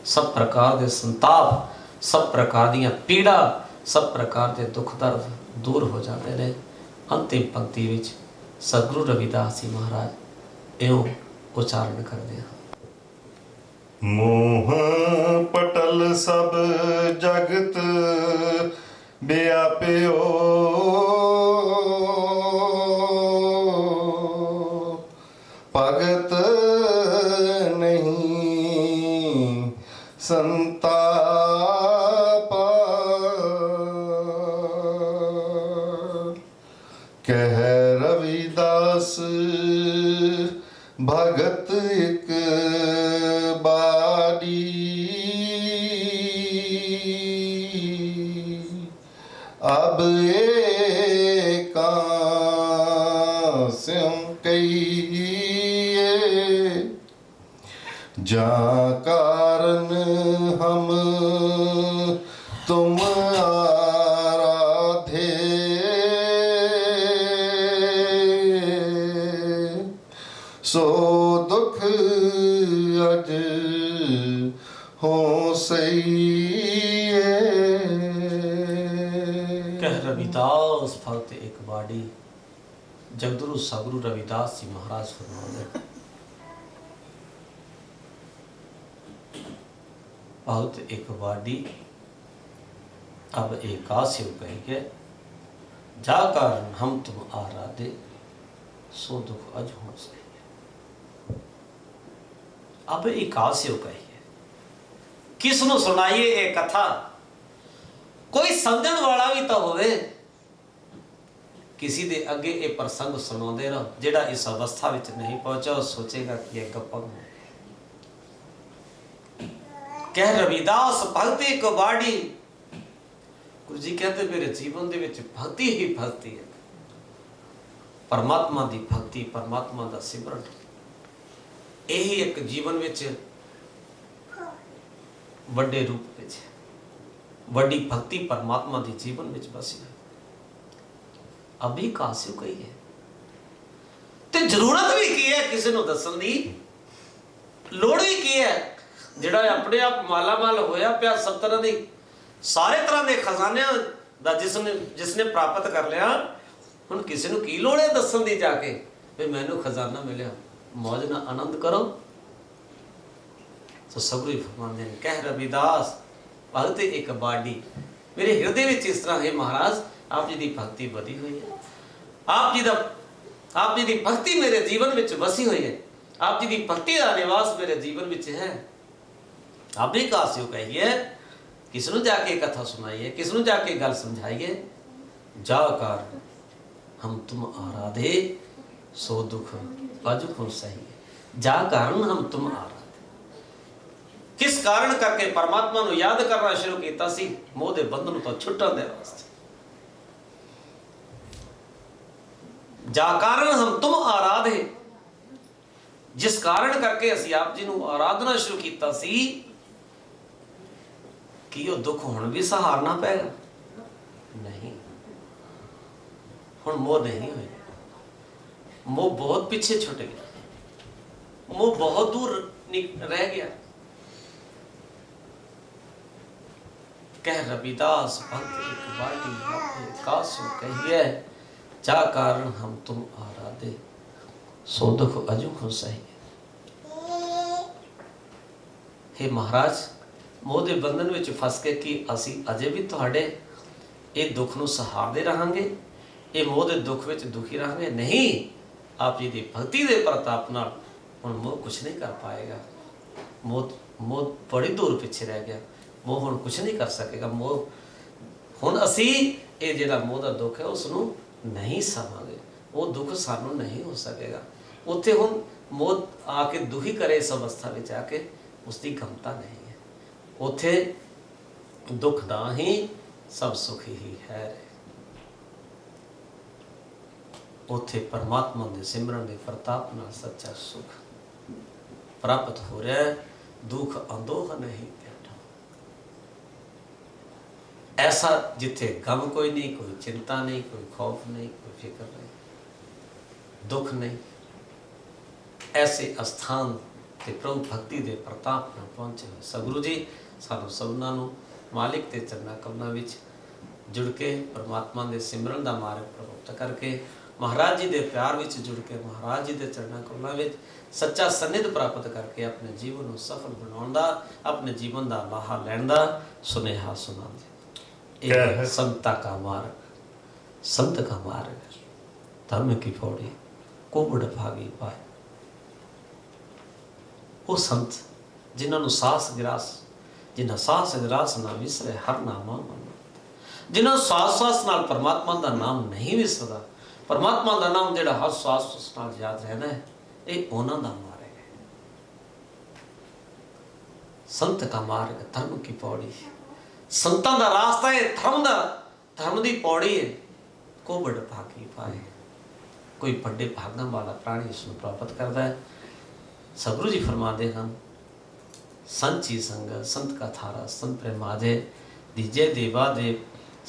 सब प्रकार के संताप, सब प्रकार दी पीड़ा, सब प्रकार के दुख दर्द दूर हो जाते हैं। अंतिम पंक्ति विच सतगुरु रविदास जी महाराज इयों उच्चारण करते हैं। मोह पटल सब जगत व्याप्यो, भगत नहीं संतापा। कह रविदास भगत एक बारी, अब एकांस्यों कहिए, जा कारण हम तुम आराधे, सो दुख अज हो सही। कह रविदास भक्त एक बाड़ी, जगदुरु सगुरु रविदास जी महाराज फरमाते भक्त एक बाड़ी, अब एकास्यो कहिए, जा कारण हम तुम आराधे, सो दुख अज हो सही। अब एकास्यो कहिए, किसनु सुनाइए ये कथा? कोई समझण वाला भी तो होवे। किसी दे अगे ये प्रसंग सुनाते रहो, जेड़ा इस अवस्था विच नहीं पहुंचा वो सोचेगा कि यह गप्पा है। कह रविदास भक्ति को बाड़ी, गुरु जी कहते मेरे जीवन दे विच भक्ति ही भक्ति है। परमात्मा दी भक्ति, परमात्मा दा सिमरन, यही एक जीवन विच वड्डे रूप विच वड्डी भक्ति परमात्मा दी जीवन विच बसी है। अभी कास्यो कही है ते जरूरत भी की है किसी को दसन दी, लोड़ भी की है। जिहड़ा अपने आप माला माल होया पिया सब तरह दी सारे तरह के खजाने दा जिसने प्राप्त कर लिया, हुण किसी को की लोड़ है दसन दी जाके भी मैनू खजाना मिलिया, मौज ना आनंद करो। तो सगुरु फरमाते हैं, कह रविदास भगत एक बाड़ी, मेरे हृदय में इस तरह है महाराज आप जी की भक्ति बधी हुई है, आप जी की भक्ति मेरे जीवन में बसी हुई है, आप जी की भक्ति का निवास मेरे जीवन में है। आप भी कास्यो कहिए, किसनु जाके कथा सुनाइए, किसनु जाके गल समझाइए, जा कर हम तुम आराधे, सो दुख अज हो सही। जा कारण हम तुम आराधे, किस कारण करके परमात्मा को याद करना शुरू किया सी, मोह दे बंधन तो छुटन दे वास्ते। जा कारण हम तुम आराधे, जिस कारण करके असी आप जी को आराधना शुरू किया सी कि वो दुख हुण भी सहारना पैगा नहीं। हुण मोह नहीं होए, मोह बहुत पीछे छुट गया, मोह बहुत दूर रह गया। कह रविदास भक्त एक बाटी कास्यो कहिए, जा कारण हम तुम आराधे, सो दुख अजू हो सही। हे महाराज ਮੋਹ ਦੇ ਬੰਧਨ ਵਿੱਚ ਫਸ ਕੇ ਕਿ ਅਸੀਂ ਅਜੇ ਵੀ ਤੁਹਾਡੇ ਇਹ ਦੁੱਖ ਨੂੰ ਸਹਾਰਦੇ ਰਹਾਂਗੇ, ਇਹ ਮੋਹ ਦੇ ਦੁੱਖ ਵਿੱਚ ਦੁਖੀ ਰਹਾਂਗੇ? ਨਹੀਂ, ਆਪ ਜੀ ਦੀ ਭਗਤੀ ਦੇ ਪ੍ਰਤਾਪ ਨਾਲ ਹੁਣ ਮੋਹ ਕੁਛ ਨਹੀਂ ਕਰ ਪਾਏਗਾ। ਮੋਹ ਬੜੀ ਦੂਰ ਪਿੱਛੇ ਰਹਿ ਗਿਆ। ਮੋਹ ਹੁਣ ਕੁਛ ਨਹੀਂ ਕਰ ਸਕੇਗਾ। ਮੋਹ ਹੁਣ ਅਸੀਂ ਇਹ ਜਿਹੜਾ ਮੋਹ ਦਾ ਦੁੱਖ ਹੈ ਉਸ ਨੂੰ ਨਹੀਂ ਸਹਾਵਾਂਗੇ, ਉਹ ਦੁੱਖ ਸਾਨੂੰ ਨਹੀਂ ਹੋ ਸਕੇਗਾ। ਉੱਥੇ ਹੁਣ ਮੋਹ ਆ ਕੇ ਦੁਖੀ ਕਰੇ ਇਸ ਅਵਸਥਾ ਵਿੱਚ ਆ ਕੇ ਉਸ ਦੀ ਗਮਤਾ ਨਹੀਂ ਹੈ। ਉੱਥੇ ਦੁੱਖ ਦਾ ਹੀ ਸਭ ਸੁਖ ਹੀ ਹੈ। ਉੱਥੇ ਪਰਮਾਤਮਾ ਦੇ ਸਿਮਰਨ ਦੇ ਪ੍ਰਤਾਪ ਨਾਲ ਸੱਚਾ ਸੁਖ ਪ੍ਰਾਪਤ ਹੋ ਰਿਹਾ ਹੈ। ਦੁੱਖ ਅੰਦੋਹ ਨਹੀਂ ਪਿਆਟਾ। ऐसा जिथे गम कोई नहीं, कोई चिंता नहीं, कोई खौफ नहीं, कोई फिक्र नहीं, दुख नहीं, ऐसे अस्थान ते प्रभु भक्ति दे प्रताप नाल पहुंचे हुए सतगुरु जी सानू सबना नू मालिक ते चरना कमलों विच जुड़ के परमात्मा दे सिमरन दा मार्ग प्रगट करके महाराज जी दे प्यार विच जुड़ के महाराज जी दे चरना कमलों विच सच्चा सन्निध प्राप्त करके अपने जीवन को सफल बनाउण दा, अपने जीवन दा लाहा लैण दा सुनेहा सुनांदे। संता का मार्ग, संत का मार्ग, धर्म की पौड़ी कोबड़ भागी पाए। वो संत जिन्होंने सास गिरास, जिन्हें सास गिरास ना विसरे हर नामा मन, जिन्होंने सास सास नाल परमात्मा का नाम नहीं विसरदा, परमात्मा का नाम जिहड़ा हर सास नाल याद रहना है, ये उन्हां दा मार्ग है। संत का मार्ग, धर्म की पौड़ी, संतां दा रास्ता है, धर्म दी पौड़ी है। कोबड़ भागी पाए, कोई बड़े भागन वाला प्राणी इसनूं प्राप्त करता है। सतगुरु जी फरमाते हैं, संची संगत संत का थारा, संत प्रेमाजे दीजे देवा देव,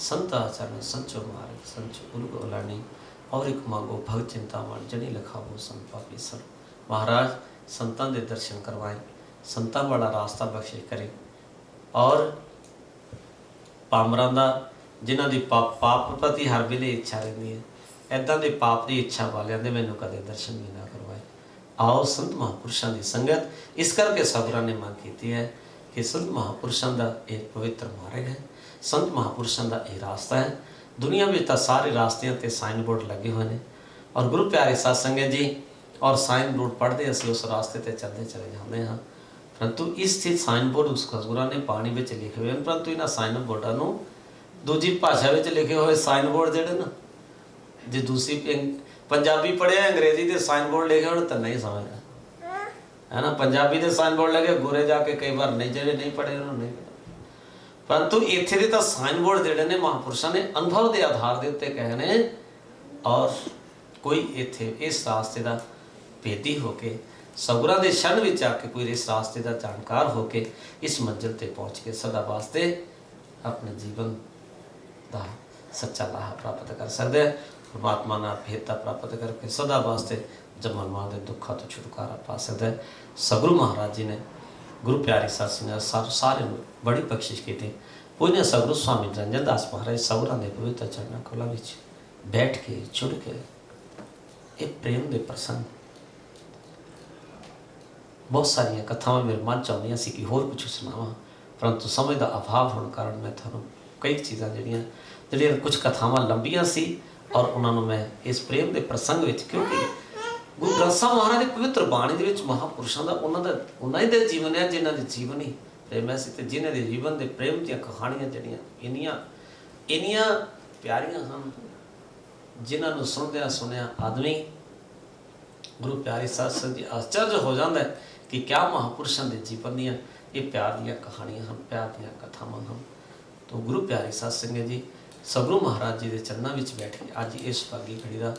संत आचरण संचो मार्ग, संचो गुरु को लानी और एक मांगो भग चिंतामण, जनी लखाओ संत पापी सर। महाराज संतां दे दर्शन करवाएं, संतां वाला रास्ता बख्शिश करें और पामरां दा जिन्हां दी पाप प्रति हर वेले इच्छा रहिंदी है, ऐदां दे पाप दी इच्छा वालियां दे मैनूं कदे दर्शन भी ना करवाए। आओ संत महापुरुषां दी संगत, इस करके सतगुरां ने मांग कीती है कि संत महापुरुषां दा एक पवित्र मार्ग है, संत महापुरुषां दा एक रास्ता है। दुनिया में तो सारे रास्तियां ते साइन बोर्ड लगे हुए हैं और गुरु प्यारे साध संगत जी और साइन बोर्ड पढ़ते असीं उस रास्ते ते चलते चले जाते हैं, परंतु इस स्थित साइन बोर्ड उस सतगुरां ने पानी में लिखे हुए हैं, परंतु इन्हां साइन बोर्डां नूं दूजी भाषा में लिखे हुए साइन बोर्ड जिहड़े ना, जे दूसरी पंजाबी पढ़े अंग्रेजी के साइन बोर्ड लिखे हो तो नहीं समझना है ना। पंजाबी के साइन बोर्ड लगे गोरे जाके कई बार नहीं, जिहड़े नहीं पढ़े उन्होंने नहीं पता, परंतु इत्थे दे तां साइन बोर्ड जिहड़े ने महापुरुषां ने अनुभव के आधार के उत्ते कहे ने और कोई इत्थे इस रास्ते का भेदी होके सतगुरां दे शरण विच आके कोई इस रास्ते का जानकार होके इस मंजिल ते पहुँच के सदा वास्ते अपने जीवन का सच्चा लाहा प्राप्त कर सकते हैं। परमात्मा नाल भेदता प्राप्त करके सदा वास्ते जमन मां दे दुखों तो छुटकारा पा सकता है। सतगुरु महाराज जी ने गुरु प्यारे साध संगत सारे बड़ी बख्शिश की थी। पुण्य सतगुरु स्वामी रंजन दास महाराज सतगुरां दे पवित्र चरणों कमलों विच बैठ के जुड़ के एक प्रेम के प्रसंग बहुत सारिया कथावां मेरे मन च आउंदियां सी कि होर कुछ सुनावां, परंतु समय का अभाव होने कारण मैं थानूं कई चीज़ां जिहड़ियां कुछ कथावां लंबियां सी और उन्होंने मैं इस प्रेम के प्रसंग विच, क्योंकि गुरु ग्रंथ साहिब महाराज की पवित्र बाणी दे विच महापुरुषों का उन्होंने दे जीवन है जिन्हां दे जीवन ही प्रेम है सी, जिन्हां दे जीवन के प्रेम दी कहानियां जिहड़ियां इन्नियां प्यारियां हैं, जिन्हां नूं सुणदियां सुनिया आदमी गुरु प्यारे साध संगत जी आश्चर्य हो जाता है कि क्या महापुरुषों के जीवन दियां ये प्यार दियां कहानियां हैं, प्यार दियां कथावां हैं। तो गुरु प्यारे साध संगत जी सतगुरु महाराज जी के चरणों में बैठ के अज इस भागी घड़ी का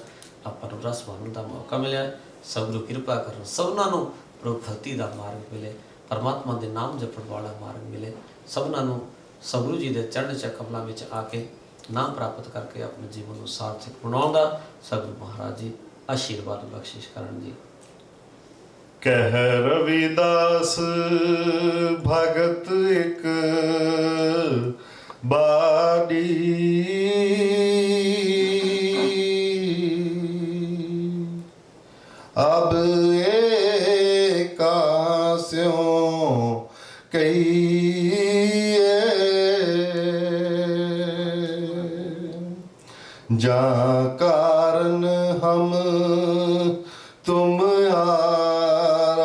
आपां नूं रस माणन का मौका मिलिया। सतगुरु कृपा करन सबनां नूं प्रभु भगती का मार्ग मिले, परमात्मा के नाम जपण वाला मार्ग मिले, सबनां नूं सतगुरु जी के चरण च कमलों में आके नाम प्राप्त करके अपने जीवन को सार्थक बनाउण दा सतगुरु महाराज जी आशीर्वाद बख्शिश करन जी। कह रविदास भगत एक बाड़ी, अब एका स्यों कई कारण हम तुम आराधे,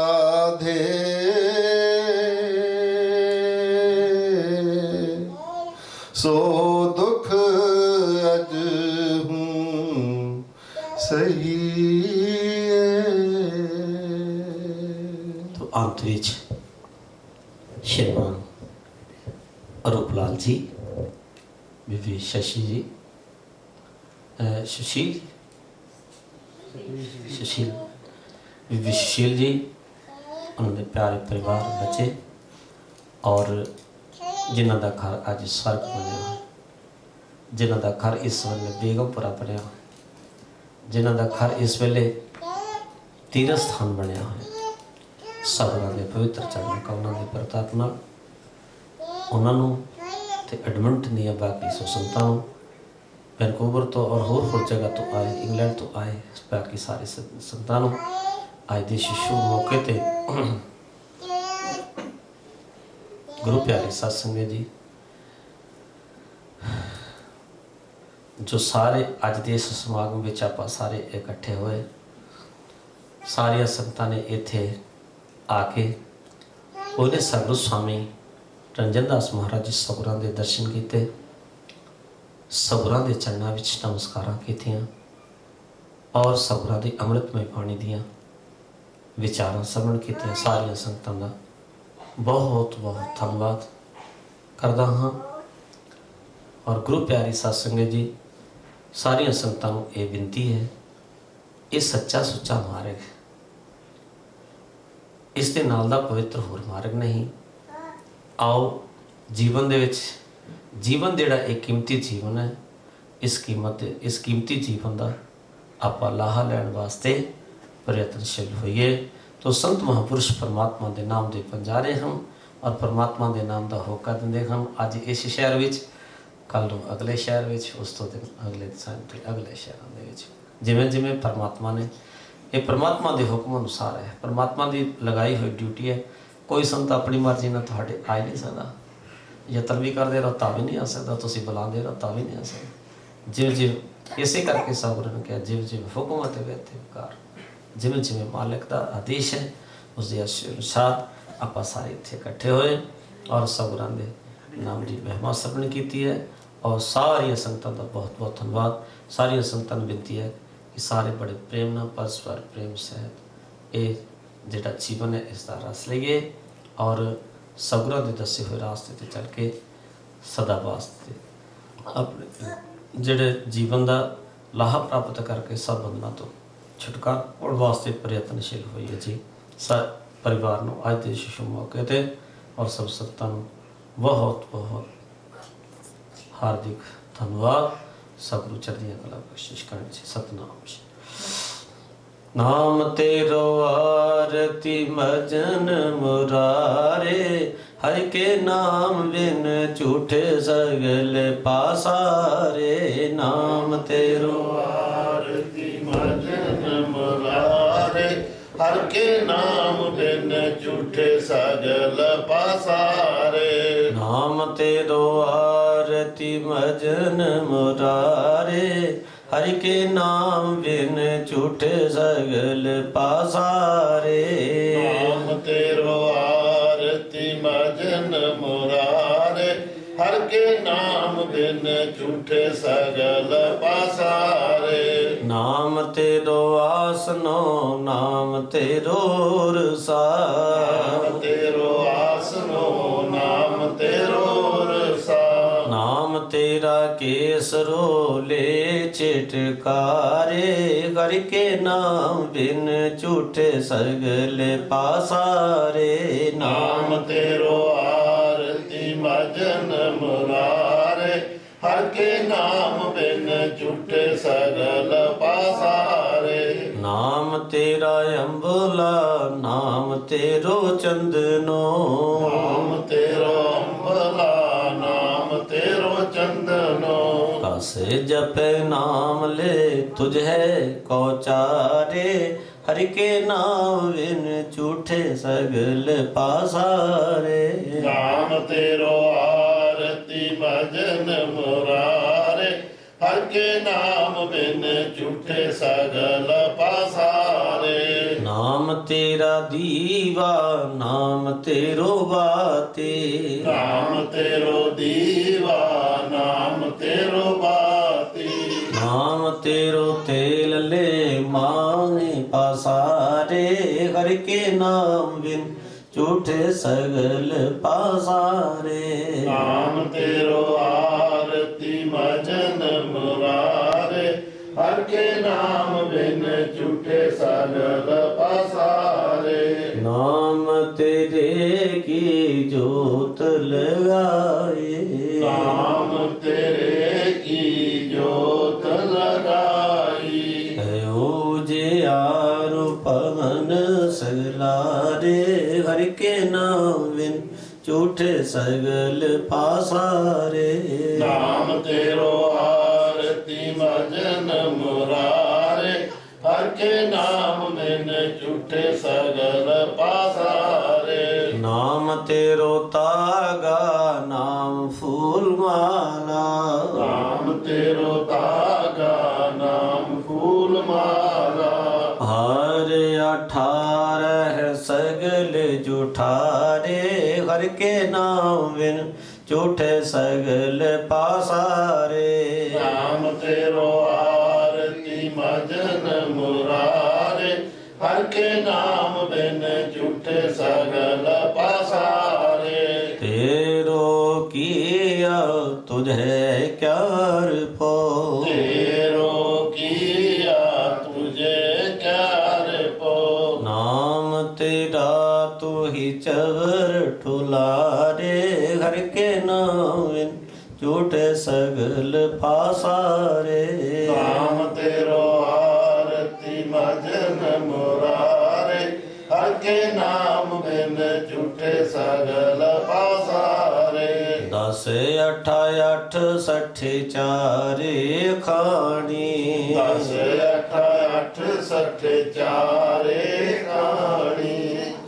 सो दुख अज हूँ सही। तो अंत विच श्रीमान रूपलाल जी, बीबी शशि जी, सुशील बीबी सुशील जी, उन्होंने प्यारे परिवार बच्चे और जिन्हों का घर अज स्वर्ग बनया, जिन्हों का घर इस वेले बेगमपुरा बनया, जिन्हों का घर इस वेले तीर्थ स्थान बनया है, सबरां दे पवित्र चरण कमलों की प्रताप नाल उन्होंने ते एडमंटन दी बाकी सौ संतां नूं, वैनकूवर तो और होर जगह तो आए, इंग्लैंड तो आए, बाकी सारे संतां नूं अज दे शुभ मौके ते गुरु प्यारे सत्संग जी, जो सारे अज दे इस समागम विच आपां सारे इकट्ठे होए, सारिया संगतां ने इत्थे आके उन्हें सतगुरु स्वामी रंजन दास महाराज जी सगुरां दे दर्शन किए, सगुरां दे चरणों विच नमस्कारां कीतियां और सगुरां दी अमृतमय बाणी दियां विचारां श्रवण कीतियां। सारिया संगतां दा बहुत बहुत धन्यवाद करदा हाँ। और गुरु प्यारी साध संगत जी, सारिया संगतां नूं ये विनती है, ये सच्चा सुच्चा मार्ग है, इस दे नाल दा पवित्र होर मार्ग नहीं। आओ जीवन दे विच, जीवन जिहड़ा एक कीमती जीवन है, इस कीमती जीवन का आपां लाहा लैण वास्ते प्रयत्नशील होइए। तो संत महापुरुष परमात्मा के नाम दे पंजारे हम और परमात्मा के नाम का होका दिंदे हम। अज इस शहर विच, कल नूं अगले शहर विच, उस तो दिन अगले अगले शहरों दे विच, जिवें जिवें परमात्मा ने, ये परमात्मा के हुक्म अनुसार है, परमात्मा की लगाई हुई ड्यूटी है। कोई संत अपनी मर्जी ना तुहाडे आ नहीं सकता, यतन भी करते रहो तां भी नहीं आ सकता, तुसीं बुलाते रहो तां भी नहीं आ सकता। जिव जिव इसे करके सतगुरू ने कहा, जिव जिव हुक्म ते वेते विकार, जिवें जिवें मालिक का आदेश है उसके अनुसार आपां सारे इत्थे इकट्ठे होए और सतगुरां दे नाम की महिमा श्रवण की है। और सारिया संगतां का बहुत बहुत धन्यवाद। सारिया संगतां नूं विनती है कि सारे बड़े प्रेम नाल परस्पर प्रेम सहित ये जिहड़ा जीवन है इसका रस लईए और सतगुरां दे दसे हुए रास्ते ते चल के सदा वास्ते अपने जिहड़े जीवन का लाहा प्राप्त करके सब बंधना तो छुटकारा पाउण वास्ते प्रयत्नशील होइए जी। सब परिवार नूं अज दे शुभ मौके ते और सब संगतां नूं बहुत बहुत हार्दिक धन्यवाद। सतगुरु चढ़दियां कला बख्शिश करन जी। सतनाम जी। नाम तेरो आरती भजन मुरारे, हर के नाम बिन झूठे सगल पासारे। नाम तेरो आरती भजन मुरारे, हर के नाम बिन झूठे सगल पासारे। नाम तेरो आरती भजन मुरारे, हर के नाम बिन झूठे सगल पासारे। नाम तेरो आरती भजन मुरारे, हर के नाम बिन झूठे सगल पासारे। नाम तेरो आसनो, नाम तेरो रसा, नाम तेरो आसनो, नाम तेरो रसा। नाम तेरा केसरो ले चिटकारे, हर के नाम बिन झूठे सगल पासारे। नाम तेरो आरती भजन मुरारे, हर के नाम बिन झूठे सगल पासारे। नाम तेरा अम्बला, नाम तेरो चंदनो, नाम तेरो अम्बला, नाम तेरो चंदनो। कस जपे नाम ले तुझ है कौचारे, हरि के नाम बिन झूठे सगल पासारे। नाम तेरो आरती भजन मुरारे, हर ਕੇ ਨਾਮ ਬਿਨ ਝੂਠੇ ਸਗਲ ਪਾਸਾਰੇ। ਨਾਮ ਤੇਰਾ ਦੀਵਾ ਨਾਮ ਤੇਰੋ ਬਾਤੀ, ਨਾਮ ਤੇਰੋ ਦੀਵਾ ਨਾਮ ਤੇਰੋ ਬਾਤੀ। ਨਾਮ ਤੇਰੋ ਤੇਲ ਲੈ ਮਾਨੇ ਪਾਸਾਰੇ, ਹਰਿ ਕੇ ਨਾਮ ਬਿਨ ਝੂਠੇ ਸਗਲ ਪਾਸਾਰੇ। ਨਾਮ ਤੇਰੋ ਆਰਤੀ ਮਜਨ ਮੁਰਾਰੇ, ਹਰਿ ਕੇ ਨਾਮ ਬਿਨ ਝੂਠੇ ਸਗਲ ਪਾਸਾਰੇ। ਨਾਮ ਤੇਰੇ ਕੀ ਜੋਤ ਲਗਾਏ, ਨਾਮ ਤੇਰੇ ਕੀ ਜੋਤ ਲਗਾਈ। ਐਓ ਜੇ ਆਰੋ ਪਵਨ ਸਗਲਾਰੇ, ਹਰਿ ਕੇ ਨਾਮ ਬਿਨ ਝੂਠੇ ਸਗਲ ਪਾਸਾਰੇ। ਨਾਮ ਤੇਰੋ ਆਰਤੀ ਮਜਨ ਮੁਰਾਰੇ, ਹਰਿ ਕੇ ਨਾਮ ਬਿਨ ਝੂਠੇ ਸਗਲ ਪਾਸਾਰੇ। ਨਾਮ ਤੇਰੋ ਤਾਗਾ ਨਾਮ ਫੂਲ ਮਾਲਾ, ਨਾਮ ਤੇਰੋ ਤਾਗਾ ਨਾਮ ਫੂਲ ਮਾਲਾ। ਹਰ 18 ਸਗਲ ਜੁਠਾਰੇ, ਹਰਿ ਕੇ ਨਾਮ ਬਿਨ ਝੂਠੇ ਸਗਲ ਪਾਸਾਰੇ। ਨਾਮ ਤੇਰੋ ਆਰਤੀ ਮਜਨ ਮੁਰਾਰੇ, ਹਰਿ ਕੇ ਨਾਮ ਬਿਨ ਝੂਠੇ ਸਗਲ ਪਾਸਾਰੇ। ਤੇਰੋ ਕੀਆ ਤੁਝੇ ਕਿਆਰ ਪੋ, ਤੇਰੋ ਕੀਆ ਤੁਝੇ ਕਿਆਰ ਪੋ। ਨਾਮ ਤੇਰਾ ਤੂ ਹੀ ਚਵਰ ਠੁਲਾਰੇ, ਹਰਿ ਕੇ ਨਾਮ ਬਿਨ ਝੂਠੇ ਸਗਲ ਪਾਸਾਰੇ। ਨਾਮ ਤੇਰੋ ਆਰਤੀ ਮਜਨ ਮੁਰਾਰੇ, ਹਰਿ ਕੇ ਨਾਮ ਬਿਨ ਝੂਠੇ ਸਗਲ ਪਾਸਾਰੇ। 10 8 8 60 ਚਾਰੇ ਖਾਣੀ, 10 8 8 60 ਚਾਰੇ ਖਾਣੀ।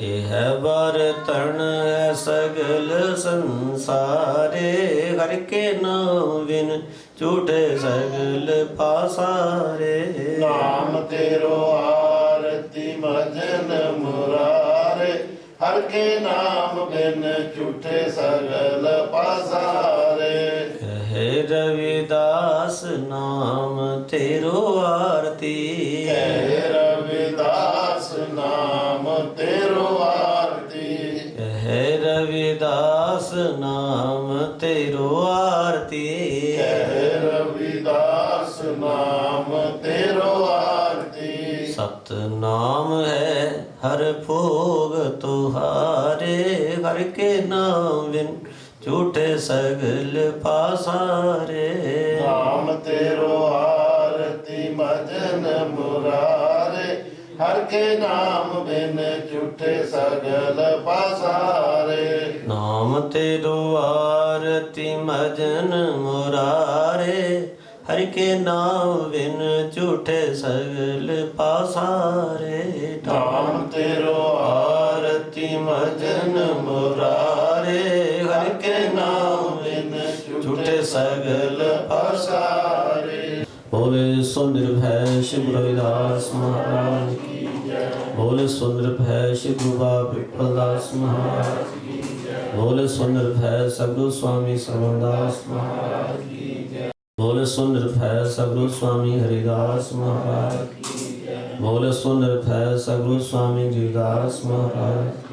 ਇਹ ਬਰਤਨ ਹੈ ਸਗਲ ਸੰਸਾਰੇ, ਹਰਿ ਕੇ ਨਾਮ ਬਿਨ ਝੂਠੇ ਸਗਲ ਪਾਸਾਰੇ। ਨਾਮ ਤੇਰੋ ਆਰਤੀ ਮਜਨ ਮੁਰਾਰੇ, ਹਰਿ ਕੇ ਨਾਮ ਬਿਨ ਝੂਠੇ ਸਗਲ ਪਾਸਾਰੇ। ਕਹੇ ਰਵਿਦਾਸ ਨਾਮ ਤੇਰੋ ਆਰਤੀ, ਕਹਿ ਰਵਿਦਾਸ ਨਾਮ ਤੇਰੋ ਆਰਤੀ। ਕਹੇ ਰਵਿਦਾਸ ਨਾਮ ਤੇਰੋ ਆਰਤੀ। ਕਹਿ ਰਵਿਦਾਸ ਨਾਮ ਤੇਰੋ ਆਰਤੀ। ਸਤਨਾਮ ਹੈ ਹਰ ਭੋਗ ਤੁਹਾਰੇ, ਹਰਿ ਕੇ ਨਾਮ ਬਿਨ ਝੂਠੇ ਸਗਲ ਪਾਸਾਰੇ। ਨਾਮ ਤੇਰੋ ਆਰਤੀ ਮਜਨ ਮੁਰਾਰੇ, ਹਰਿ ਕੇ ਨਾਮ ਬਿਨ ਝੂਠੇ ਸਗਲ ਪਾਸਾਰੇ। ਨਾਮ ਤੇਰੋ ਆਰਤੀ ਮਜਨ ਮੁਰਾਰੇ, ਹਰਿ ਕੇ ਨਾਮ ਬਿਨ ਝੂਠੇ ਸਗਲ ਪਾਸਾਰੇ। ਨਾਮ ਤੇਰੋ ਆਰਤੀ ਮਜਨ ਮੁਰਾਰੇ, ਹਰਿ ਕੇ ਨਾਮ ਬਿਨ ਝੂਠੇ ਸਗਲ ਪਾਸਾਰੇ। ਬੋਲੇ ਸੋ ਨਿਰਭੈ ਸ਼ਿਵ ਰਵਿਦਾਸ ਮਹਾਰਾਜ ਕੀ ਜੈ। ਬੋਲੇ ਸੋ ਨਿਰਭੈ ਸ਼ਿਵ ਗੁਰੂ ਬਾਬਾ ਪਿਪਲਦਾਸ ਮਹਾਰਾਜ ਕੀ ਜੈ। ਬੋਲੇ ਸੋ ਨਿਰਭੈ ਸਤਿਗੁਰੂ ਸਵਾਮੀ ਸਰਵਨਦਾਸ ਮਹਾਰਾਜ ਕੀ ਜੈ। ਬੋਲੇ ਸੋ ਨਿਰਭੈ ਸਤਿਗੁਰੂ ਸਵਾਮੀ ਹਰਿਦਾਸ ਮਹਾਰਾਜ ਕੀ ਜੈ। ਬੋਲੇ ਸੋ ਨਿਰਭੈ ਸਤਿਗੁਰੂ ਸਵਾਮੀ ਗਿਰਦਾਸ ਮਹਾਰਾਜ